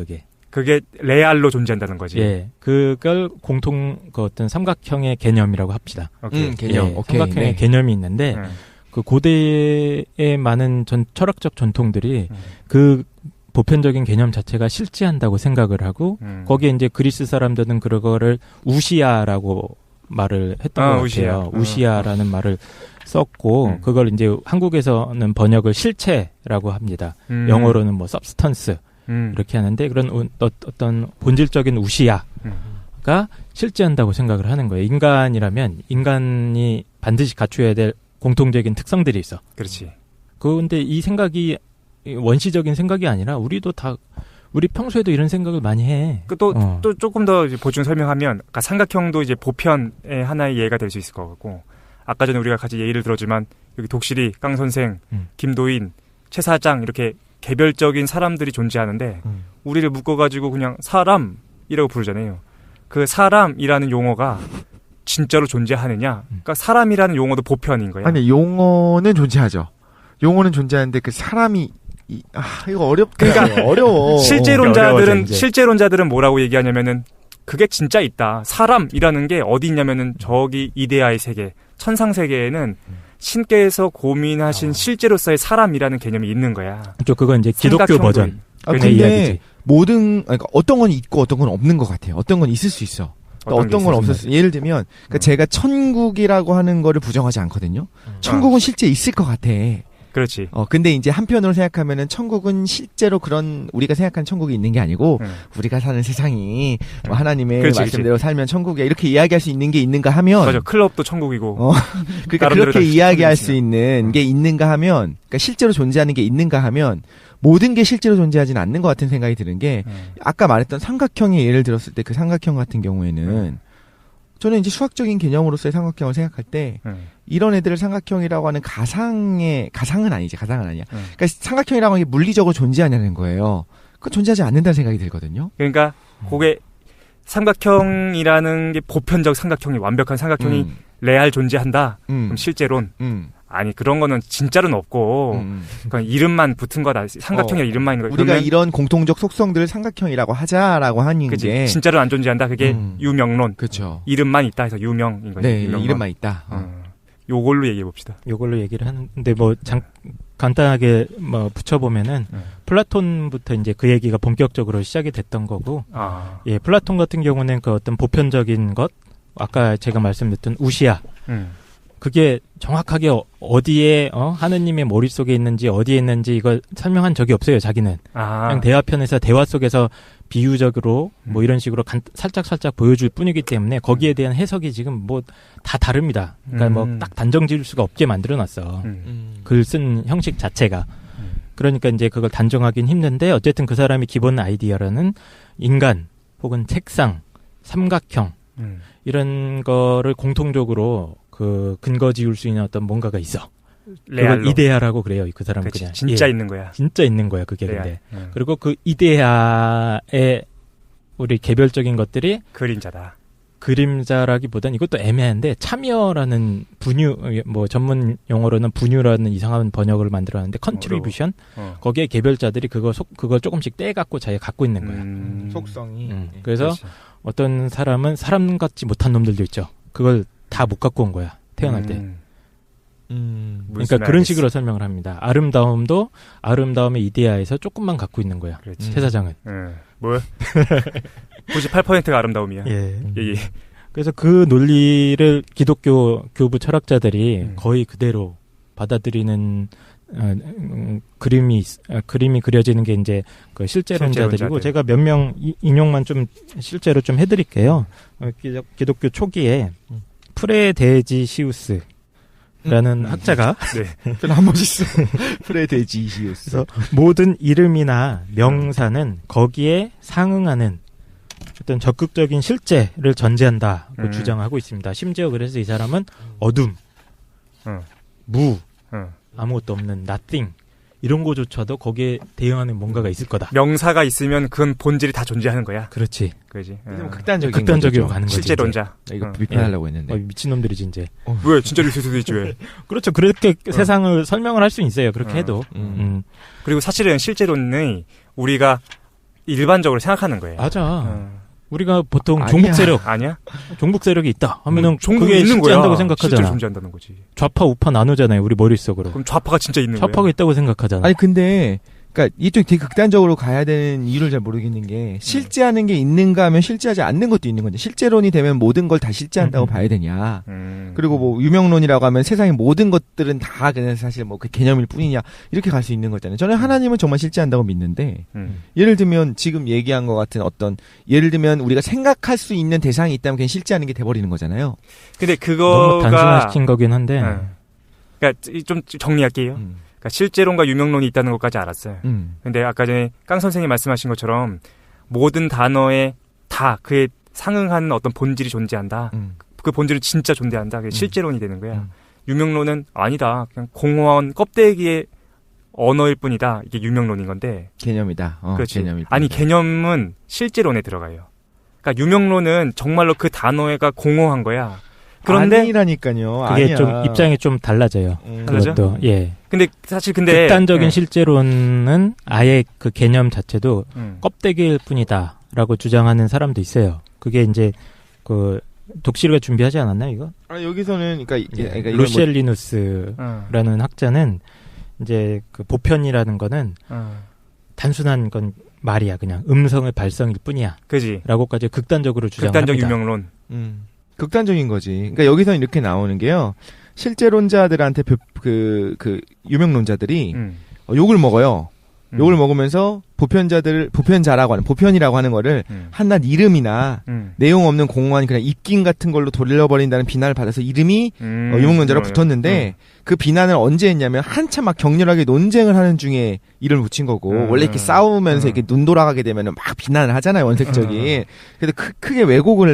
그게 레알로 존재한다는 거지. 그걸 그 어떤 삼각형의 개념이라고 합시다. 개념. 삼각형의 개념이 있는데 그 고대의 많은 철학적 전통들이 그 보편적인 개념 자체가 실제한다고 생각을 하고 거기에 이제 그리스 사람들은 그거를 우시아라고 말을 했던 것 같아요. 우시아라는 말을 썼고 그걸 이제 한국에서는 번역을 실체라고 합니다. 영어로는 뭐 substance 이렇게 하는데 그런 어떤 본질적인 우시아가 실제한다고 생각을 하는 거예요. 인간이라면 인간이 반드시 갖춰야 될 공통적인 특성들이 있어. 그렇지. 근데 이 생각이 원시적인 생각이 아니라 우리 평소에도 이런 생각을 많이 해. 또 조금 더 보충 설명하면 그러니까 삼각형도 이제 보편의 하나의 예가 될 수 있을 것 같고 아까 전에 우리가 같이 예를 들었지만 여기 독실이, 깡 선생, 김도인, 최 사장 이렇게 개별적인 사람들이 존재하는데 우리를 묶어가지고 그냥 사람이라고 부르잖아요. 그 사람이라는 용어가 진짜로 존재하느냐? 그러니까 사람이라는 용어도 보편인 거야. 아니 용어는 존재하죠. 용어는 존재하는데 그 사람이 이거 어렵다. 그러니까 어려워. 실제론자들은 뭐라고 얘기하냐면은 그게 진짜 있다. 사람이라는 게 어디 있냐면은 저기 이데아의 세계, 천상 세계에는 신께서 고민하신 실제로서의 사람이라는 개념이 있는 거야. 그건 이제 기독교 삼각형군. 버전. 근데 이야기지. 그러니까 어떤 건 있고 어떤 건 없는 것 같아요. 어떤 건 있을 수 있어. 그러니까 어떤 건 없었어. 예를 들면, 그러니까 제가 천국이라고 하는 거를 부정하지 않거든요. 천국은 실제 있을 것 같아. 그렇지. 근데 이제 한편으로 생각하면은 천국은 실제로 그런 우리가 생각하는 천국이 있는 게 아니고 우리가 사는 세상이 뭐 하나님의 그렇지, 말씀대로 살면 천국이야 이렇게 이야기할 수 있는 게 있는가 하면 맞아. 클럽도 천국이고. 그러니까 그렇게 이야기할 수 있는 게 있는가 하면 그러니까 실제로 존재하는 게 있는가 하면 모든 게 실제로 존재하지는 않는 것 같은 생각이 드는 게 아까 말했던 삼각형의 예를 들었을 때 그 삼각형 같은 경우에는 저는 이제 수학적인 개념으로서의 삼각형을 생각할 때 이런 애들을 삼각형이라고 하는 가상은 아니지. 그러니까 삼각형이라고 하는 게 물리적으로 존재하냐는 거예요. 그건 존재하지 않는다는 생각이 들거든요. 그러니까 그게 삼각형이라는 게 보편적 삼각형이 완벽한 삼각형이 레알 존재한다. 그럼 실제론 아니 그런 거는 진짜로는 없고 그러니까 이름만 붙은 거다. 삼각형의 이름만 있는 거. 우리가 이런 공통적 속성들을 삼각형이라고 하자라고 하는 그치? 게 진짜로 안 존재한다. 그게 유명론. 그렇죠. 이름만 있다 해서 유명인 거죠. 네, 유명론. 이름만 있다. 요걸로 얘기해 봅시다. 요걸로 얘기를 하는데 간단하게 붙여보면은 플라톤부터 이제 그 얘기가 본격적으로 시작이 됐던 거고, 예, 플라톤 같은 경우는 그 어떤 보편적인 것, 아까 제가 말씀드렸던 우시아, 그게 정확하게 어디에 하느님의 머릿속에 있는지 어디에 있는지 이걸 설명한 적이 없어요. 자기는 그냥 대화편에서 대화 속에서 비유적으로 뭐 이런 식으로 살짝 보여줄 뿐이기 때문에 거기에 대한 해석이 지금 뭐 다 다릅니다. 그러니까 뭐 딱 단정 지을 수가 없게 만들어놨어. 글 쓴 형식 자체가. 그러니까 이제 그걸 단정하긴 힘든데 어쨌든 그 사람이 기본 아이디어라는 인간 혹은 책상, 삼각형 이런 거를 공통적으로 그 근거 지을 수 있는 어떤 뭔가가 있어. 그걸 이데아라고 그래요. 그 사람은 그냥 진짜 있는 거야. 진짜 있는 거야. 그게 레알. 근데. 그리고 그 이데아의 우리 개별적인 것들이 그림자다. 그림자라기보단 이것도 애매한데 참여라는 분유 뭐 전문 용어로는 분유라는 이상한 번역을 만들었는데 컨트리뷰션 거기에 개별자들이 그걸 조금씩 떼 갖고 자기가 갖고 있는 거야. 속성이. 그래서 그렇지. 어떤 사람은 사람 같지 못한 놈들도 있죠. 그걸 다 못 갖고 온 거야. 태어날 때. 그러니까 그런 식으로 설명을 합니다. 아름다움의 이데아에서 조금만 갖고 있는 거야. 그렇지. 세사장은. 뭐야? 98%가 아름다움이야. 예. 예. 그래서 그 논리를 기독교 교부 철학자들이 거의 그대로 받아들이는 그림이 그려지는 게 이제 그 실제론자들이고 제가 몇 명 인용만 좀 실제로 좀 해드릴게요. 기독교 초기에 프레데지시우스 라는 학자가 한 멋있어. 프레데지시우스. 그래서 모든 이름이나 명사는 거기에 상응하는 어떤 적극적인 실제를 전제한다고 주장하고 있습니다. 심지어 그래서 이 사람은 어둠, 무, 아무것도 없는 nothing 이런 거조차도 거기에 대응하는 뭔가가 있을 거다. 명사가 있으면 그건 본질이 다 존재하는 거야. 그렇지. 그지. 극단적으로 가는 거지. 실제론자. 이거 비판하려고 했는데. 미친놈들이지 이제. 왜 진짜로 있을 수도 있지 왜. 그렇죠. 그렇게 세상을 설명을 할 수 있어요. 그렇게 해도. 그리고 사실은 실제론이 우리가 일반적으로 생각하는 거예요. 맞아. 우리가 보통 아니야. 종북 세력 아니야? 종북 세력이 있다 하면은 종북이 그게 있는 실제한다고 거야. 생각하잖아. 실제로 존재한다는 거지. 좌파 우파 나누잖아요. 우리 머릿속으로. 그럼 좌파가 진짜 있는 거야. 좌파가 있다고 생각하잖아. 아니 근데 그러니까 이쪽 되게 극단적으로 가야 되는 이유를 잘 모르겠는 게 실제하는 게 있는가 하면 실제하지 않는 것도 있는 거죠. 실제론이 되면 모든 걸 다 실제한다고 봐야 되냐. 그리고 뭐 유명론이라고 하면 세상의 모든 것들은 다 그냥 사실 뭐 그 개념일 뿐이냐 이렇게 갈 수 있는 거잖아요. 저는 하나님은 정말 실제한다고 믿는데 예를 들면 지금 얘기한 것 같은 어떤 예를 들면 우리가 생각할 수 있는 대상이 있다면 그냥 실제하는 게 돼버리는 거잖아요. 근데 너무 그거가 단순화시킨 거긴 한데. 그러니까 좀 정리할게요. 그러니까 실제론과 유명론이 있다는 것까지 알았어요. 근데 아까 전에 깡 선생님이 말씀하신 것처럼 모든 단어에 다 그에 상응하는 어떤 본질이 존재한다. 그 본질은 진짜 존재한다. 그게 실제론이 되는 거야. 유명론은 아니다. 그냥 공허한 껍데기의 언어일 뿐이다. 이게 유명론인 건데. 개념이다. 그렇지. 개념일 아니 뿐이다. 개념은 실제론에 들어가요. 그러니까 유명론은 정말로 그 단어가 공허한 거야. 그런데 아니라니까요. 그게 아니야. 좀 입장이 좀 달라져요. 달라져? 그것도. 예. 근데 극단적인 실제론은 아예 그 개념 자체도 껍데기일 뿐이다라고 주장하는 사람도 있어요. 그게 이제 그 독실이가 준비하지 않았나 이거? 여기서는 그러니까 이건 루시엘 리누스라는 학자는 이제 그 보편이라는 거는 단순한 건 말이야. 그냥 음성의 발성일 뿐이야. 그지. 라고까지 극단적으로 주장합니다. 극단적 유명론. 극단적인 거지. 그러니까 여기서는 이렇게 나오는 게요. 실제론자들한테 그 유명론자들이 욕을 먹어요. 욕을 먹으면서 보편이라고 하는 거를 한낱 이름이나 내용 없는 공허한 그냥 입김 같은 걸로 돌려버린다는 비난을 받아서 이름이 유명론자로 붙었는데 그 비난을 언제 했냐면 한참 막 격렬하게 논쟁을 하는 중에 이름을 붙인 거고 원래 이렇게 싸우면서 이렇게 눈 돌아가게 되면은 막 비난을 하잖아요, 원색적인. 그래서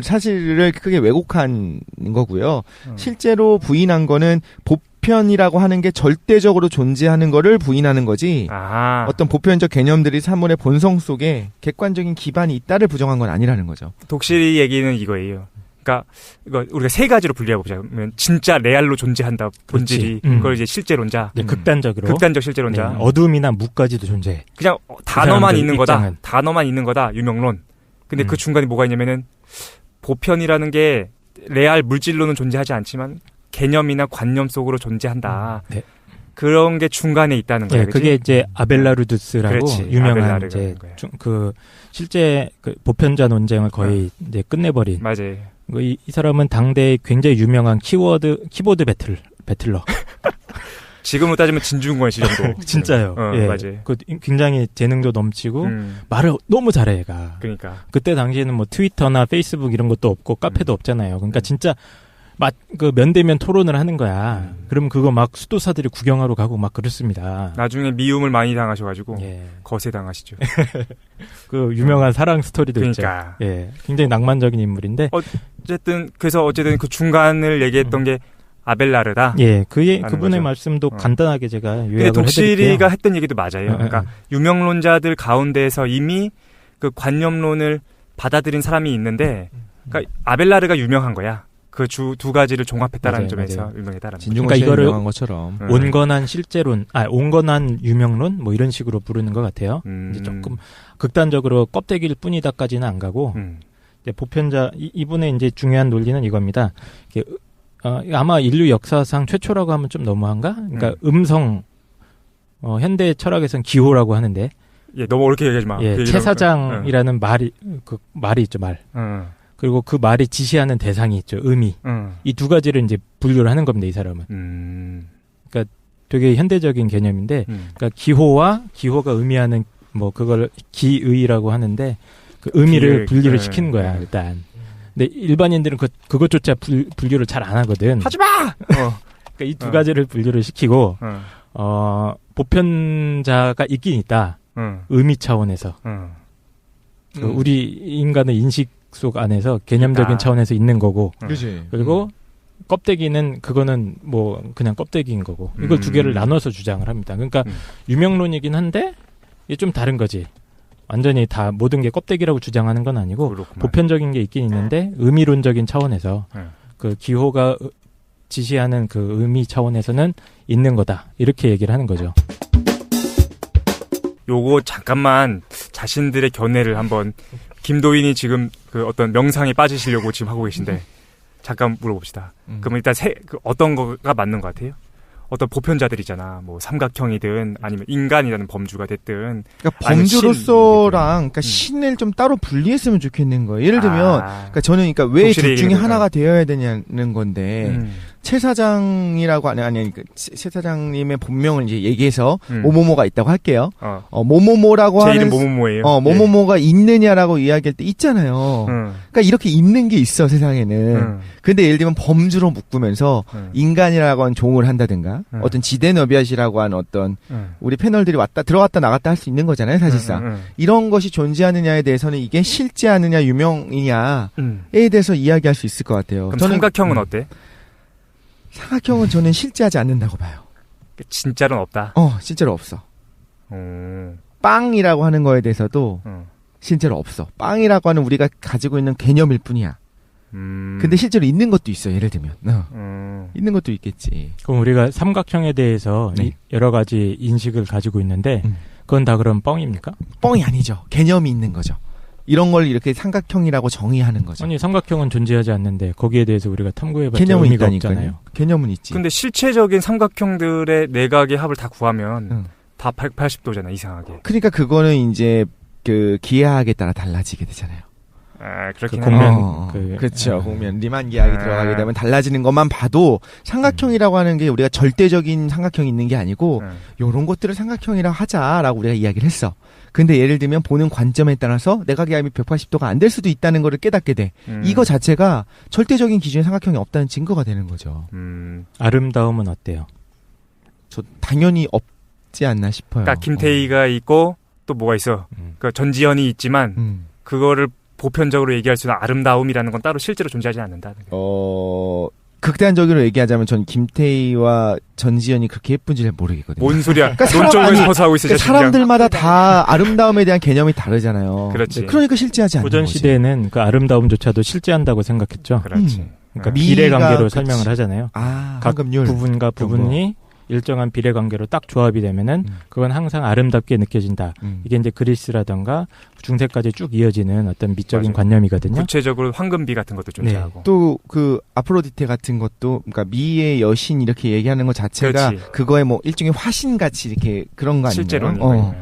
사실을 크게 왜곡한 거고요. 실제로 부인한 거는 보편이라고 하는 게 절대적으로 존재하는 거를 부인하는 거지. 아하. 어떤 보편적 개념들이 사물의 본성 속에 객관적인 기반이 있다를 부정한 건 아니라는 거죠. 독실이 얘기는 이거예요. 그러니까 이거 우리가 세 가지로 분류해보자면 진짜 레알로 존재한다 본질이 그걸 이제 실제론자, 네, 극단적 실제론자, 네, 어둠이나 무까지도 존재해. 그냥 단어만 있는 거다. 단어만 있는 거다 유명론. 근데 그 중간에 뭐가 있냐면은 보편이라는 게 레알 물질로는 존재하지 않지만 개념이나 관념 속으로 존재한다. 네. 그런 게 중간에 있다는 거예요. 네, 그게 이제 아벨라루두스라고 그렇지. 유명한 이제 그 실제 그 보편자 논쟁을 거의 이제 끝내버린. 맞아요. 이 사람은 당대의 굉장히 유명한 키보드 배틀러. 지금으로 따지면 진중권 씨 정도. 진짜요. 예. 맞아요. 그 굉장히 재능도 넘치고 말을 너무 잘해, 얘가. 그러니까. 그때 당시에는 뭐 트위터나 페이스북 이런 것도 없고 카페도 없잖아요. 그러니까 진짜 그 면대면 토론을 하는 거야. 그럼 그거 막 수도사들이 구경하러 가고 막 그렇습니다. 나중에 미움을 많이 당하셔가지고 예. 거세 당하시죠. 그 유명한 사랑 스토리도 그러니까. 있죠. 예, 굉장히 낭만적인 인물인데. 어쨌든 그 중간을 얘기했던 게 아벨라르다. 예, 그분의 거죠. 말씀도 간단하게 제가 요약을 근데 독실이가 해드릴게요. 했던 얘기도 맞아요. 그러니까 유명론자들 가운데에서 이미 그 관념론을 받아들인 사람이 있는데, 그러니까 아벨라르가 유명한 거야. 그 두 가지를 종합했다라는 점에서 유명했다라는. 진중권 씨가 유명한 것처럼. 온건한 온건한 유명론 뭐 이런 식으로 부르는 것 같아요. 이제 조금 극단적으로 껍데기일 뿐이다까지는 안 가고 이제 보편자 이분의 이제 중요한 논리는 이겁니다. 아마 인류 역사상 최초라고 하면 좀 너무한가? 그러니까 음성 현대 철학에서는 기호라고 하는데. 예, 너무 어렵게 얘기하지 마. 예, 채사장이라는 말이 있죠, 말. 그리고 그 말이 지시하는 대상이 있죠, 의미. 이 두 가지를 이제 분류를 하는 겁니다, 이 사람은. 그러니까 되게 현대적인 개념인데, 그러니까 기호가 의미하는 뭐 그걸 기의라고 하는데 그 의미를 분류를 시키는 거야, 일단. 근데 일반인들은 그것조차 분류를 잘 안 하거든. 하지 마. 그러니까 이 두 가지를 분류를 시키고 보편자가 있긴 있다. 의미 차원에서. 우리 인간의 인식 속 안에서 개념적인 차원에서 있는 거고. 그리고 껍데기는 그거는 뭐 그냥 껍데기인 거고. 이걸 두 개를 나눠서 주장을 합니다. 그러니까 유명론이긴 한데 이게 좀 다른 거지. 완전히 다 모든 게 껍데기라고 주장하는 건 아니고 그렇구만. 보편적인 게 있긴 있는데 의미론적인 차원에서 그 기호가 지시하는 그 의미 차원에서는 있는 거다. 이렇게 얘기를 하는 거죠. 요거 잠깐만 자신들의 견해를 한번 김도인이 지금 그 어떤 명상에 빠지시려고 지금 하고 계신데 잠깐 물어봅시다. 그럼 일단 어떤 거가 맞는 것 같아요? 어떤 보편자들이잖아. 뭐 삼각형이든 아니면 인간이라는 범주가 됐든. 그러니까 범주로서랑 그러니까 신을 좀 따로 분리했으면 좋겠는 거예요. 예를 들면 그러니까 저는 그러니까 왜 둘 중에 하나가 되어야 되냐는 건데 최 사장이라고 그러니까 최 사장님의 본명을 이제 얘기해서 모모모가 있다고 할게요. 모모모라고 제 하는 이름 모모모예요. 모모모가 있느냐라고 이야기할 때 있잖아요. 그러니까 이렇게 있는 게 있어 세상에는. 근데 예를 들면 범주로 묶으면서 인간이라고 하는 종을 한다든가 어떤 지대너비앗이라고 하는 어떤 우리 패널들이 들어왔다 나갔다 할 수 있는 거잖아요 사실상. 이런 것이 존재하느냐에 대해서는 이게 실제하느냐 유명이냐에 대해서 이야기할 수 있을 것 같아요. 그럼 삼각형은 어때? 삼각형은 저는 실제하지 않는다고 봐요. 진짜로는 없다? 실제로 없어. 빵이라고 하는 거에 대해서도 실제로 없어. 빵이라고 하는 우리가 가지고 있는 개념일 뿐이야. 근데 실제로 있는 것도 있어. 예를 들면 있는 것도 있겠지. 그럼 우리가 삼각형에 대해서 여러 가지 인식을 가지고 있는데 그건 다 그럼 뻥입니까? 뻥이 아니죠. 개념이 있는 거죠. 이런 걸 이렇게 삼각형이라고 정의하는 거죠. 아니 삼각형은 존재하지 않는데 거기에 대해서 우리가 탐구해봤자 개념은 의미가 있다니까요. 없잖아요. 개념은 있지. 근데 실체적인 삼각형들의 내각의 합을 다 구하면 응. 다 180도잖아, 이상하게. 그러니까 그거는 이제 그 기하학에 따라 달라지게 되잖아요. 아, 그렇긴 그 하네. 공면, 그렇죠. 공면 리만 기하학이 들어가게 되면 달라지는 것만 봐도 삼각형이라고 하는 게 우리가 절대적인 삼각형이 있는 게 아니고 요런 것들을 삼각형이라고 하자라고 우리가 이야기를 했어. 근데 예를 들면 보는 관점에 따라서 내각의 합이 180도가 안 될 수도 있다는 거를 깨닫게 돼. 이거 자체가 절대적인 기준의 삼각형이 없다는 증거가 되는 거죠. 아름다움은 어때요? 저 당연히 없지 않나 싶어요. 그러니까 김태희가 있고 또 뭐가 있어. 그 전지현이 있지만 그거를 보편적으로 얘기할 수 있는 아름다움이라는 건 따로 실제로 존재하지 않는다. 극단적으로 얘기하자면 전 김태희와 전지현이 그렇게 예쁜지 잘 모르겠거든요. 뭔 소리야? 그러니까 논점에서 벗어하고 있어. 그러니까 사람들마다 다 아름다움에 대한 개념이 다르잖아요. 그렇지. 그러니까 실제하지 않는 고전 거지. 시대에는 그 아름다움조차도 실제한다고 생각했죠. 그렇지. 그러니까 미가 비례 관계로 그치. 설명을 하잖아요. 각 황금률. 부분과 부분이 일정한 비례 관계로 딱 조합이 되면은 그건 항상 아름답게 느껴진다. 이게 이제 그리스라던가 중세까지 쭉 이어지는 어떤 미적인 맞아요. 관념이거든요. 구체적으로 황금비 같은 것도 존재하고. 또 그 아프로디테 같은 것도 그러니까 미의 여신 이렇게 얘기하는 것 자체가 그렇지. 그거에 뭐 일종의 화신 같이 이렇게 그런 거 아니에요? 실제로는. 그럼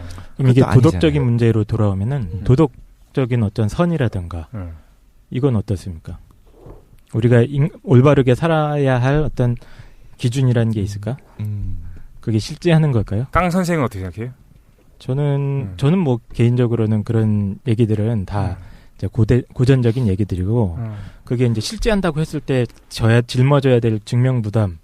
이게 그것도 도덕적인 아니잖아요. 문제로 돌아오면은 도덕적인 어떤 선이라든가 이건 어떻습니까? 우리가 올바르게 살아야 할 어떤 기준이라는 게 있을까? 그게 실제하는 걸까요? 깡 선생은 어떻게 생각해요? 저는 뭐 개인적으로는 그런 얘기들은 다 이제 고전적인 얘기들이고 그게 이제 실제한다고 했을 때 짊어져야 될 증명 부담,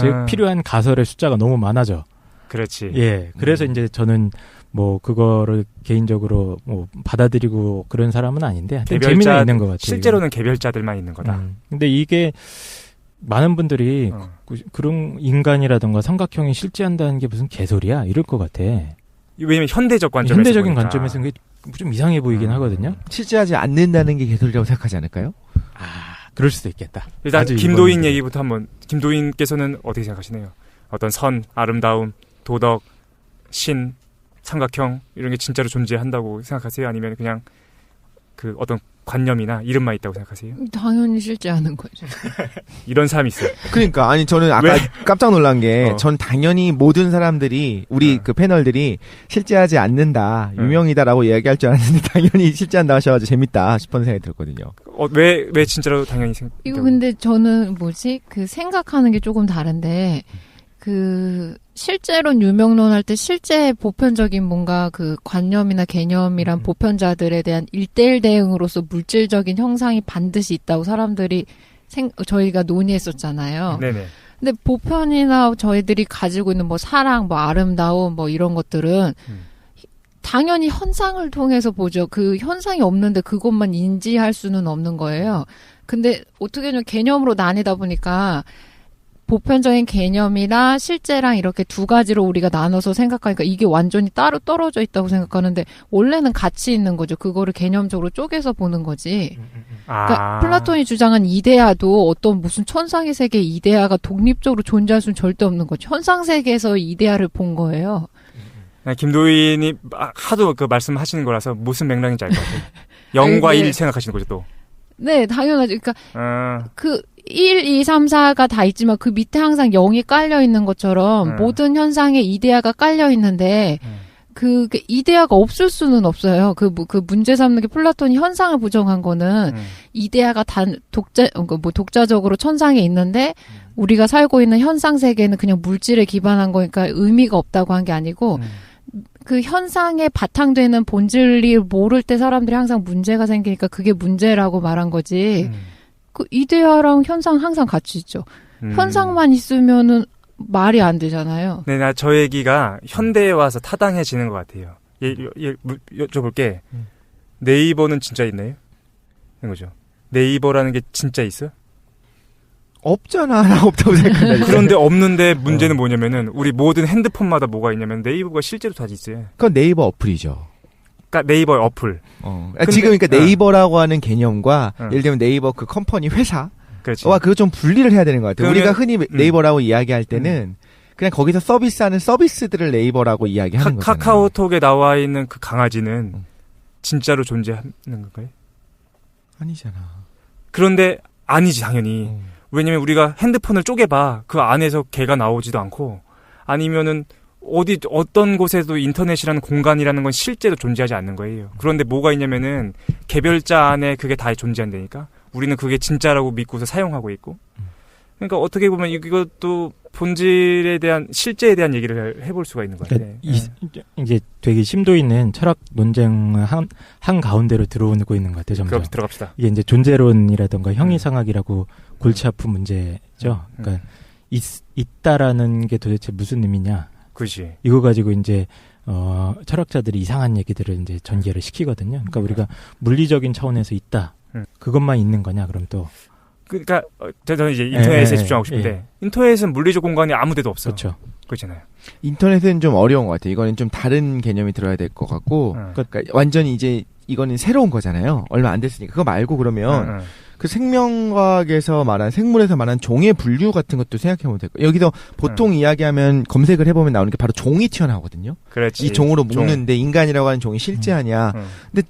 즉 필요한 가설의 숫자가 너무 많아져. 그렇지. 예, 그래서 이제 저는 뭐 그거를 개인적으로 뭐 받아들이고 그런 사람은 아닌데 재미는 있는 것 같아요. 실제로는 개별자들만 있는 거다. 근데 이게 많은 분들이 그런 인간이라든가 삼각형이 실제한다는 게 무슨 개소리야 이럴 것 같아. 왜냐면 현대적 관점에서 현대적인 보니까. 관점에서는 그게 좀 이상해 보이긴 하거든요. 실제하지 않는다는 게 개소리라고 생각하지 않을까요? 그럴 수도 있겠다. 일단 아주 김도인 이번에. 얘기부터 한번. 김도인께서는 어떻게 생각하시나요? 어떤 선, 아름다움, 도덕, 신, 삼각형 이런 게 진짜로 존재한다고 생각하세요? 아니면 그냥 그 어떤 관념이나 이름만 있다고 생각하세요? 당연히 실제하는 거죠. 이런 사람이 있어요. 그러니까 아니 저는 아까 왜? 깜짝 놀란 게 전 당연히 모든 사람들이 우리 그 패널들이 실제하지 않는다 유명이다라고 이야기할 줄 알았는데 당연히 실제한다 하셔가지고 재밌다 싶은 생각이 들었거든요. 왜 진짜로 당연히 이거 근데 저는 그 생각하는 게 조금 다른데 그 실제론 유명론 할 때 실제 보편적인 뭔가 그 관념이나 개념이란 보편자들에 대한 1:1 대응으로서 물질적인 형상이 반드시 있다고 사람들이 저희가 논의했었잖아요. 네네. 근데 보편이나 저희들이 가지고 있는 뭐 사랑, 뭐 아름다움, 뭐 이런 것들은 당연히 현상을 통해서 보죠. 그 현상이 없는데 그것만 인지할 수는 없는 거예요. 근데 어떻게 좀 개념으로 나뉘다 보니까 보편적인 개념이랑 실제랑 이렇게 두 가지로 우리가 나눠서 생각하니까 이게 완전히 따로 떨어져 있다고 생각하는데 원래는 같이 있는 거죠. 그거를 개념적으로 쪼개서 보는 거지. 그러니까 플라톤이 주장한 이데아도 어떤 무슨 천상의 세계 이데아가 독립적으로 존재할 수는 절대 없는 거죠. 현상 세계에서 이데아를 본 거예요. 김도인이 하도 그 말씀하시는 거라서 무슨 맥락인지 알 것 같아요. 0과 1 생각하시는 거죠 또. 네, 당연하죠. 그러니까 그 1, 2, 3, 4가 다 있지만 그 밑에 항상 0이 깔려 있는 것처럼 모든 현상에 이데아가 깔려 있는데 그 이데아가 없을 수는 없어요. 그 문제 삼는 게 플라톤이 현상을 부정한 거는 이데아가 독자적으로 천상에 있는데 우리가 살고 있는 현상 세계는 그냥 물질에 기반한 거니까 의미가 없다고 한 게 아니고 그 현상에 바탕되는 본질을 모를 때 사람들이 항상 문제가 생기니까 그게 문제라고 말한 거지. 그 이데아랑 현상 항상 같이 있죠. 현상만 있으면은 말이 안 되잖아요. 네, 저 얘기가 현대에 와서 타당해지는 것 같아요. 여쭤볼게. 네이버는 진짜 있나요? 이런 거죠. 네이버라는 게 진짜 있어? 없잖아. 나 없다고 생각한다. 그런데 없는데 문제는 뭐냐면은 우리 모든 핸드폰마다 뭐가 있냐면 네이버가 실제로 다 있어요. 그건 네이버 어플이죠. 그러니까 네이버 어플. 지금 그러니까 네이버라고 하는 개념과 예를 들면 네이버 그 컴퍼니 회사 와 그거 좀 분리를 해야 되는 것 같아요. 우리가 흔히 네이버라고 이야기할 때는 그냥 거기서 서비스하는 서비스들을 네이버라고 이야기하는 거잖아요. 카카오톡에 나와 있는 그 강아지는 진짜로 존재하는 건가요? 아니잖아. 그런데 아니지 당연히. 왜냐면 우리가 핸드폰을 쪼개봐 그 안에서 개가 나오지도 않고 아니면은 어떤 곳에도 인터넷이라는 공간이라는 건 실제로 존재하지 않는 거예요. 그런데 뭐가 있냐면은 개별자 안에 그게 다 존재한다니까. 우리는 그게 진짜라고 믿고서 사용하고 있고. 그러니까 어떻게 보면 이것도 본질에 대한 실제에 대한 얘기를 해볼 수가 있는 것 같아요. 그러니까 이제 되게 심도 있는 철학 논쟁을 한 가운데로 들어오고 있는 것 같아요. 점점. 들어갑시다. 이게 이제 존재론이라던가 형이상학이라고 골치 아픈 문제죠. 그러니까 있다라는 게 도대체 무슨 의미냐. 그지. 이거 가지고 이제 철학자들이 이상한 얘기들을 이제 전개를 시키거든요. 그러니까 우리가 물리적인 차원에서 있다. 그것만 있는 거냐? 그럼 또 그러니까 저는 이제 인터넷에 집중하고 싶은데 인터넷은 물리적 공간이 아무데도 없어. 그렇죠. 그렇잖아요. 인터넷은 좀 어려운 것 같아요. 이거는 좀 다른 개념이 들어야 될 것 같고, 그러니까 완전히 이제 이거는 새로운 거잖아요. 얼마 안 됐으니까. 그거 말고 그러면 그 생명과학에서 말한 생물에서 말한 종의 분류 같은 것도 생각해보면 될 거예요. 여기서 보통 이야기하면 검색을 해보면 나오는 게 바로 종이 튀어나오거든요. 그렇지. 이 종으로 묶는데 인간이라고 하는 종이 실제하냐. 근데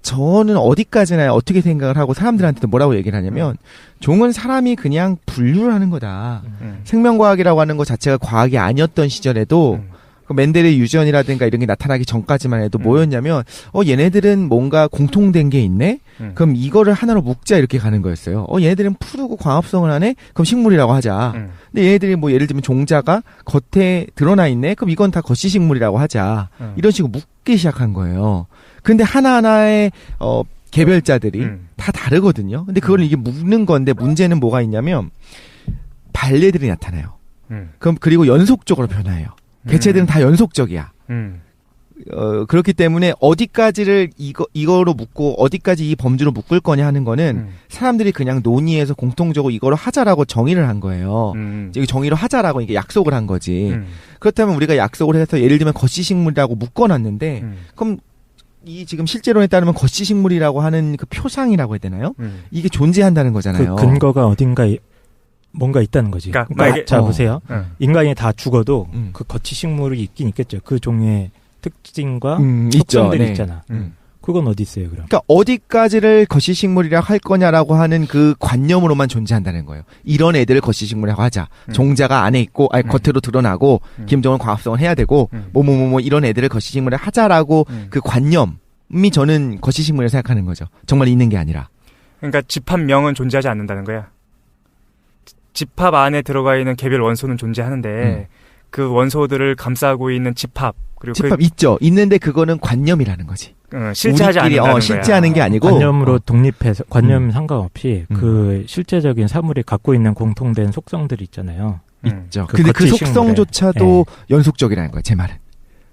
저는 어디까지나 어떻게 생각을 하고 사람들한테도 뭐라고 얘기를 하냐면 종은 사람이 그냥 분류를 하는 거다. 생명과학이라고 하는 것 자체가 과학이 아니었던 시절에도 그 맨델의 유전이라든가 이런 게 나타나기 전까지만 해도 뭐였냐면 얘네들은 뭔가 공통된 게 있네? 그럼 이거를 하나로 묶자 이렇게 가는 거였어요. 얘네들은 푸르고 광합성을 하네? 그럼 식물이라고 하자. 근데 얘네들이 뭐 예를 들면 종자가 겉에 드러나 있네? 그럼 이건 다 겉시식물이라고 하자. 이런 식으로 묶기 시작한 거예요. 근데 하나하나의 개별자들이 다 다르거든요. 근데 그걸 이게 묶는 건데 문제는 뭐가 있냐면 발레들이 나타나요. 그럼 그리고 연속적으로 변화해요. 개체들은 다 연속적이야. 그렇기 때문에 어디까지를 이거로 묶고 어디까지 이 범주로 묶을 거냐 하는 거는 사람들이 그냥 논의해서 공통적으로 이거로 하자라고 정의를 한 거예요. 이게 정의로 하자라고 이게 약속을 한 거지. 그렇다면 우리가 약속을 해서 예를 들면 겉시식물이라고 묶어놨는데 그럼 이 지금 실제론에 따르면 겉시식물이라고 하는 그 표상이라고 해야 되나요? 이게 존재한다는 거잖아요. 그 근거가 어딘가에 뭔가 있다는 거지. 그러니까 자 보세요. 인간이 다 죽어도 그 겉시식물이 있긴 있겠죠. 그 종의 특징과 특성들이 네. 있잖아. 그건 어디 있어요, 그럼? 그러니까 어디까지를 겉시식물이라고 할 거냐라고 하는 그 관념으로만 존재한다는 거예요. 이런 애들을 겉시식물이라고 하자. 종자가 안에 있고, 아니 겉으로 드러나고, 기본적으로 광합성을 해야 되고, 이런 애들을 겉시식물을 하자라고 그 관념이 저는 겉시식물이라고 생각하는 거죠. 정말 있는 게 아니라. 그러니까 집합명은 존재하지 않는다는 거야. 집합 안에 들어가 있는 개별 원소는 존재하는데 그 원소들을 감싸고 있는 집합 그리고 집합 있죠. 있는데 그거는 관념이라는 거지. 실제하지 않는다는 거야. 실제하는 게 아니고 관념으로 독립해서 관념 상관없이 그 실제적인 사물이 갖고 있는 공통된 속성들이 있잖아요. 있죠. 근데 그 속성조차도 연속적이라는 거야. 제 말은.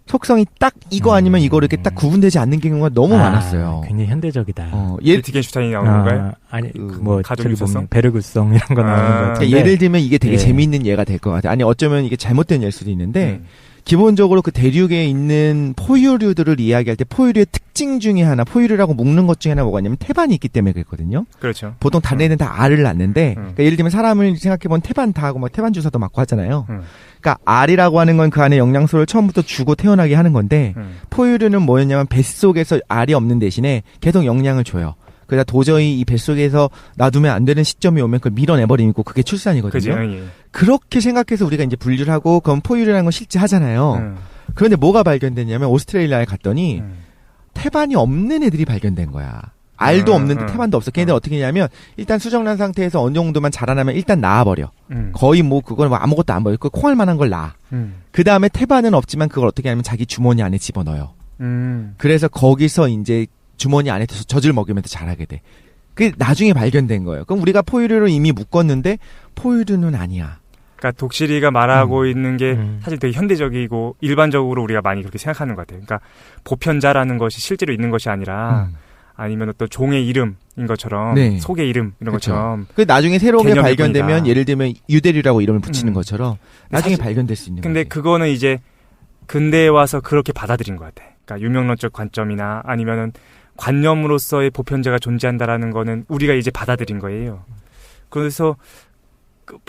속성이 딱 이거 아니면 이거 이렇게 딱 구분되지 않는 경우가 너무 많았어요. 굉장히 현대적이다. 위트겐슈타인이 나오는 건가요? 아니 뭐 가족이 보면 베르그성 이런 거 나오는 것 같은데. 예를 들면 이게 되게 재미있는 예가 될 것 같아요. 아니 어쩌면 이게 잘못된 예일 수도 있는데 기본적으로 그 대륙에 있는 포유류들을 이야기할 때 포유류의 특징 중에 하나, 포유류라고 묶는 것 중에 하나 뭐가 있냐면 태반이 있기 때문에 그랬거든요. 그렇죠. 보통 다른 애들은 다 알을 낳는데 그러니까 예를 들면 사람을 생각해보면 태반 다 하고 막 태반 주사도 맞고 하잖아요. 그러니까 알이라고 하는 건 그 안에 영양소를 처음부터 주고 태어나게 하는 건데 포유류는 뭐였냐면 뱃속에서 알이 없는 대신에 계속 영양을 줘요. 그러다 도저히 이 뱃속에서 놔두면 안 되는 시점이 오면 그걸 밀어내버리고 그게 출산이거든요. 그죠? 그렇게 생각해서 우리가 이제 분류를 하고 그럼 포유류라는 건 실제 하잖아요. 그런데 뭐가 발견됐냐면 오스트레일리아에 갔더니 태반이 없는 애들이 발견된 거야. 알도 없는데 태반도 없어. 걔네들 어떻게 하냐면 일단 수정란 상태에서 어느 정도만 자라나면 일단 낳아버려. 거의 뭐 그건 뭐 아무것도 안 버려. 그 콩알 만한 걸 낳아. 그 다음에 태반은 없지만 그걸 어떻게 하냐면 자기 주머니 안에 집어넣어요. 그래서 거기서 이제 주머니 안에 젖을 먹이면서 자라게 돼. 그게 나중에 발견된 거예요. 그럼 우리가 포유류를 이미 묶었는데 포유류는 아니야. 그러니까 독실이가 말하고 있는 게 사실 되게 현대적이고 일반적으로 우리가 많이 그렇게 생각하는 것 같아요. 그러니까 보편자라는 것이 실제로 있는 것이 아니라 아니면 어떤 종의 이름인 것처럼 속의 이름 이런 것처럼. 그 나중에 새롭게 발견되면 뿐이다. 예를 들면 유대류라고 이름을 붙이는 것처럼 나중에 발견될 수 있는 거죠. 근데 그거는 이제 근대에 와서 그렇게 받아들인 것 같아. 그러니까 유명론적 관점이나 아니면은 관념으로서의 보편자가 존재한다라는 거는 우리가 이제 받아들인 거예요. 그래서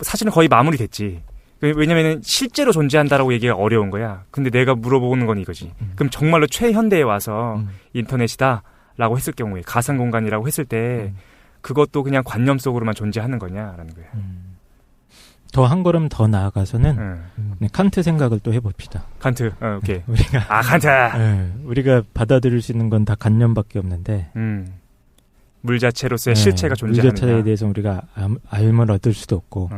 사실은 거의 마무리됐지. 왜냐면은 실제로 존재한다라고 얘기가 어려운 거야. 근데 내가 물어보는 건 이거지. 그럼 정말로 최현대에 와서 인터넷이다. 공간이다라고 했을 경우에 가상 공간이라고 했을 때 그것도 그냥 관념 속으로만 존재하는 거냐라는 거예요. 더 한 걸음 더 나아가서는 칸트 생각을 또 해봅시다. 칸트, 오케이. 우리가 칸트. 우리가 받아들일 수 있는 건 다 관념밖에 없는데 물 자체로서의 실체가 존재하느냐. 물 자체에 대해서 우리가 알을 얻을 수도 없고.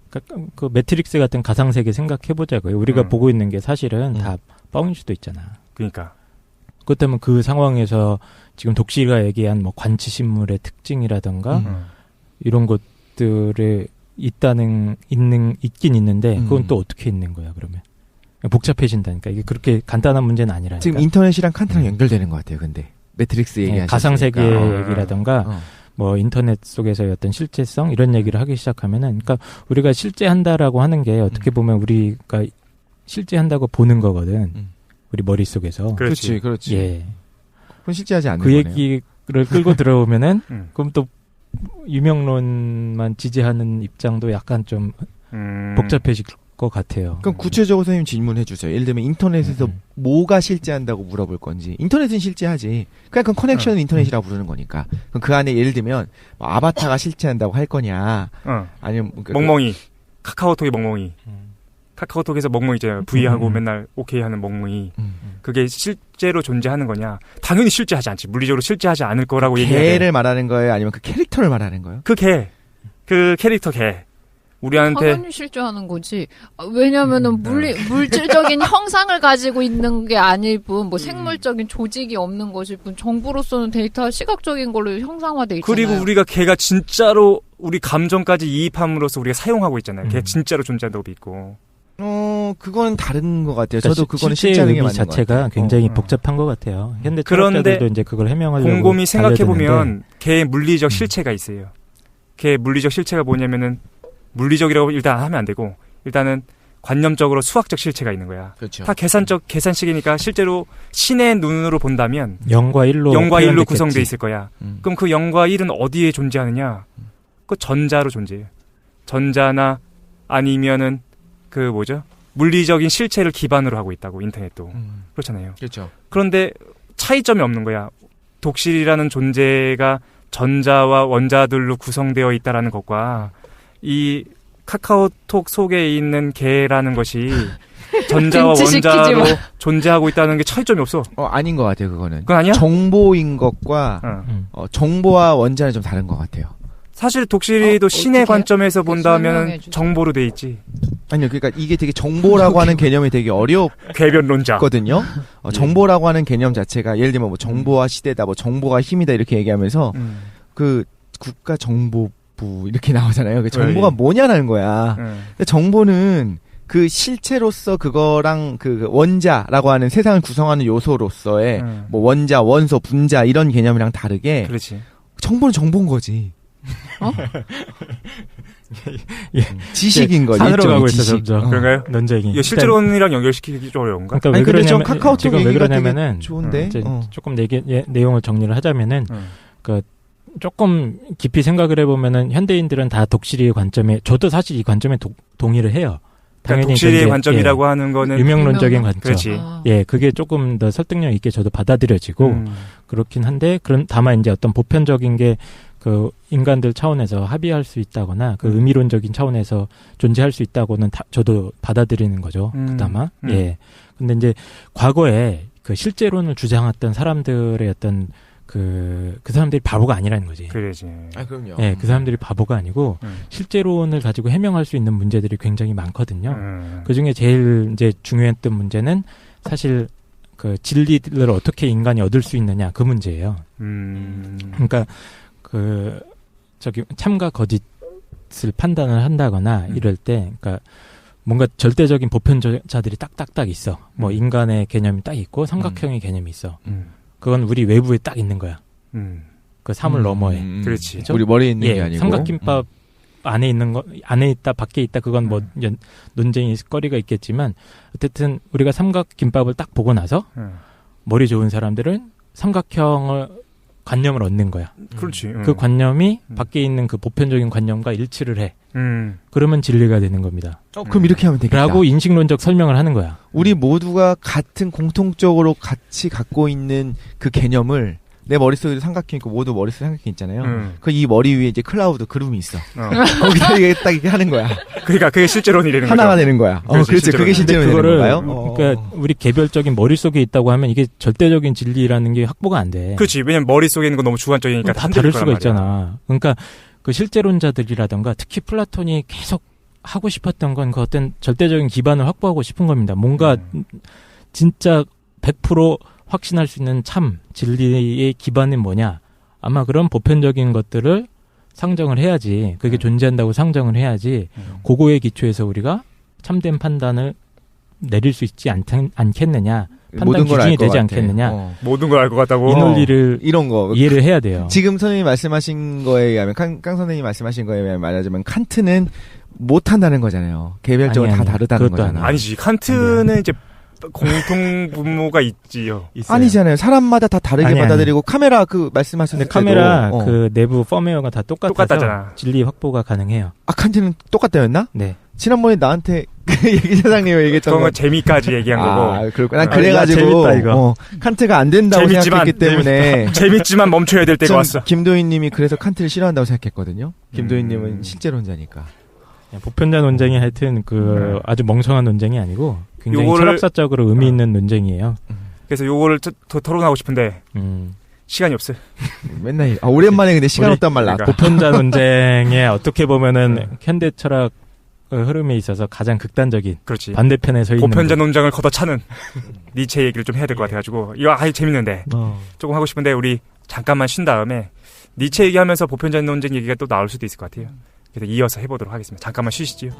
그러니까 그 매트릭스 같은 가상세계 생각해보자고요. 우리가 보고 있는 게 사실은 다 뻥일 수도 있잖아. 그러니까. 그렇다면 그 상황에서 지금 독실이가 얘기한 뭐 관치신물의 특징이라던가 이런 것들에 있긴 있는데 그건 또 어떻게 있는 거야 그러면? 복잡해진다니까. 이게 그렇게 간단한 문제는 아니라니까. 지금 인터넷이랑 칸트랑 연결되는 것 같아요. 근데 매트릭스 얘기하셨으니까. 가상세계 얘기라던가 뭐 인터넷 속에서의 어떤 실제성 이런 얘기를 하기 시작하면은, 그러니까 우리가 실제한다라고 하는 게 어떻게 보면 우리가 실제한다고 보는 거거든. 우리 머릿속에서. 그렇지. 예. 그건 실제하지 않는 그 거네요. 얘기를 끌고 들어오면은 그럼 또 유명론만 지지하는 입장도 약간 좀 복잡해질 것 같아요. 그럼 구체적으로 선생님 질문해 주세요. 예를 들면 인터넷에서 뭐가 실제한다고 물어볼 건지. 인터넷은 실제하지. 그냥 그 커넥션은 인터넷이라고 부르는 거니까. 그럼 그 안에 예를 들면 뭐 아바타가 실제한다고 할 거냐. 아니면 멍멍이. 카카오톡의 멍멍이. 카카오톡에서 멍멍이 있잖아요. V하고 맨날 오케이 하는 멍멍이. 그게 실제로 존재하는 거냐. 당연히 실제하지 않지. 물리적으로 실제하지 않을 거라고 얘기해야 돼. 개를 말하는 거예요? 아니면 그 캐릭터를 말하는 거예요? 그 캐릭터 개. 우리한테 당연히 실제하는 거지. 왜냐면은 물질적인 형상을 가지고 있는 게 아닐 뿐, 뭐 생물적인 조직이 없는 것일 뿐, 정부로서는 데이터 시각적인 걸로 형상화돼 있잖아요. 그리고 우리가 걔가 진짜로 우리 감정까지 이입함으로써 우리가 사용하고 있잖아요. 걔 진짜로 존재한다고 믿고. 그건 다른 것 같아요. 그러니까 저도 그거는 실제 실제하는 게 의미 맞는 것 자체가 같아요. 굉장히 복잡한 것 같아요. 현대 그런데 철학자들도 이제 그걸 해명하려고 곰곰이 생각해보면 달려드는데, 걔의 물리적 실체가 있어요. 걔의 물리적 실체가 뭐냐면은 물리적이라고 일단 하면 안 되고 일단은 관념적으로 수학적 실체가 있는 거야. 그렇죠. 다 계산식이니까 실제로 신의 눈으로 본다면 0과 1로 구성되어 있을 거야. 그럼 그 0과 1은 어디에 존재하느냐? 그 전자로 존재해요. 전자나 아니면은 그 뭐죠? 물리적인 실체를 기반으로 하고 있다고, 인터넷도. 그렇잖아요. 그렇죠. 그런데 차이점이 없는 거야. 독실이라는 존재가 전자와 원자들로 구성되어 있다라는 것과 이 카카오톡 속에 있는 개라는 것이 전자와 원자로 존재하고 있다는 게 차이점이 없어. 아닌 것 같아요, 그거는. 그건 아니야? 정보인 것과 정보와 원자는 좀 다른 것 같아요. 사실 독실이도 신의 어떡해요? 관점에서 본다면 설명해주세요. 정보로 돼 있지. 아니요, 그러니까 이게 되게 정보라고 하는 개념이 되게 궤변론자. 어렵거든요. 정보라고 하는 개념 자체가 예를 들면 뭐 정보와 시대다, 뭐 정보가 힘이다 이렇게 얘기하면서 그 국가 정보부 이렇게 나오잖아요. 그 정보가 뭐냐라는 거야. 근데 정보는 그 실체로서 그거랑 그 원자라고 하는 세상을 구성하는 요소로서의 뭐 원자, 원소, 분자 이런 개념이랑 다르게 그렇지. 정보는 정보인 거지. 예. 지식인 거지. 산으로 가고 있어 지식. 점점. 그런가요? 논쟁이. 이거 실제론이랑 연결시키기 좀 어려운가? 그러니까 아니, 왜 근데 전 그러냐면 카카오톡 지금 왜 얘기가 그러냐면은 되게 좋은데. 이제 조금 내용을 정리를 하자면은 그 조금 깊이 생각을 해보면은 현대인들은 다 독실이의 관점에, 저도 사실 이 관점에 동의를 해요. 그러니까 독실이의 관점이라고 하는 거는 유명론적인 관점. 그렇지. 예, 그게 조금 더 설득력 있게 저도 받아들여지고 그렇긴 한데, 다만 이제 어떤 보편적인 게 그 인간들 차원에서 합의할 수 있다거나 그 의미론적인 차원에서 존재할 수 있다고는 저도 받아들이는 거죠. 그나마. 예. 근데 이제 과거에 그 실제론을 주장했던 사람들의 어떤 그 사람들이 바보가 아니라는 거지. 그러지. 그럼요. 예, 그 사람들이 바보가 아니고 실제론을 가지고 해명할 수 있는 문제들이 굉장히 많거든요. 그 중에 제일 이제 중요했던 문제는 사실 그 진리를 어떻게 인간이 얻을 수 있느냐, 그 문제예요. 그러니까 참과 거짓을 판단을 한다거나 이럴 때, 그러니까 뭔가 절대적인 보편자들이 딱딱딱 있어. 뭐 인간의 개념이 딱 있고 삼각형의 개념이 있어. 그건 우리 외부에 딱 있는 거야. 그 사물 너머에. 그렇지. 그렇죠? 우리 머리에 있는 게 아니고. 삼각김밥 안에 있는 거, 안에 있다, 밖에 있다, 그건 뭐 논쟁이 거리가 있겠지만, 어쨌든 우리가 삼각김밥을 딱 보고 나서 머리 좋은 사람들은 삼각형을 관념을 얻는 거야. 그렇지. 그 관념이 밖에 있는 그 보편적인 관념과 일치를 해. 그러면 진리가 되는 겁니다. 그럼 이렇게 하면 되겠다. 라고 인식론적 설명을 하는 거야. 우리 모두가 같은 공통적으로 같이 갖고 있는 그 개념을 내 머릿속에도 삼각형 있고 모두 머릿속에 삼각형 있잖아요. 그 이 머리 위에 이제 클라우드 그룹이 있어. 거기다 이게 딱 이렇게 하는 거야. 그러니까 그게 실제론이 되는 거죠. 하나가 되는 거야. 그렇지. 그게 실제론이 되는 건가요? 그러니까 우리 개별적인 머릿속에 있다고 하면 이게 절대적인 진리라는 게 확보가 안 돼. 그렇지. 왜냐면 머릿속에 있는 건 너무 주관적이니까 다 다를 수가 있잖아. 그러니까 그 실제론자들이라던가 특히 플라톤이 계속 하고 싶었던 건 그 어떤 절대적인 기반을 확보하고 싶은 겁니다. 뭔가 진짜 100% 확신할 수 있는 참 진리의 기반은 뭐냐? 아마 그런 보편적인 것들을 상정을 해야지, 그게 존재한다고 상정을 해야지 그거에 기초해서 우리가 참된 판단을 내릴 수 있지 않겠느냐? 판단 기준이 되지 않겠느냐? 모든 걸 알 것 같다고. 이 논리를 이런 거 이해를 해야 돼요. 지금 선생님이 말씀하신 거에 의하면 깡 선생님이 말씀하신 거에 의하면 말하자면 칸트는 못 한다는 거잖아요. 개별적으로 다 다르다는 거잖아. 아니지. 칸트는 이제 공통 분모가 있지요. 있어요. 아니잖아요. 사람마다 다 다르게 받아들이고 카메라 그 말씀하셨는데 카메라 그 내부 펌웨어가 다 똑같아서 진리 확보가 가능해요. 아 칸트는 똑같다였나? 네. 지난번에 나한테 그 얘기사장님이 얘기했던 건 재미까지 얘기한 거고. 아, 그렇구나. 난 그래가지고 재밌다, 이거. 칸트가 안 된다고 생각했기 때문에 재밌지만 멈춰야 될 때가 왔어. 김도희님이 그래서 칸트를 싫어한다고 생각했거든요. 김도희님은 실제론자니까. 보편자 논쟁이 하여튼 그 아주 멍청한 논쟁이 아니고 굉장히 철학사적으로 의미 있는 논쟁이에요. 그래서 요거를 더 토론하고 싶은데 시간이 없어요. 맨날 오랜만에 근데 시간 없단 말 나왔다. 보편자 논쟁에 어떻게 보면은 현대 철학 흐름에 있어서 가장 극단적인 그렇지. 반대편에 서 있는 보편자 논쟁을 걷어차는 니체 얘기를 좀 해야 될 것 같아가지고 이거 아주 재밌는데 조금 하고 싶은데 우리 잠깐만 쉰 다음에 니체 얘기하면서 보편자 논쟁 얘기가 또 나올 수도 있을 것 같아요. 그래서 이어서 해보도록 하겠습니다. 잠깐만 쉬시지요.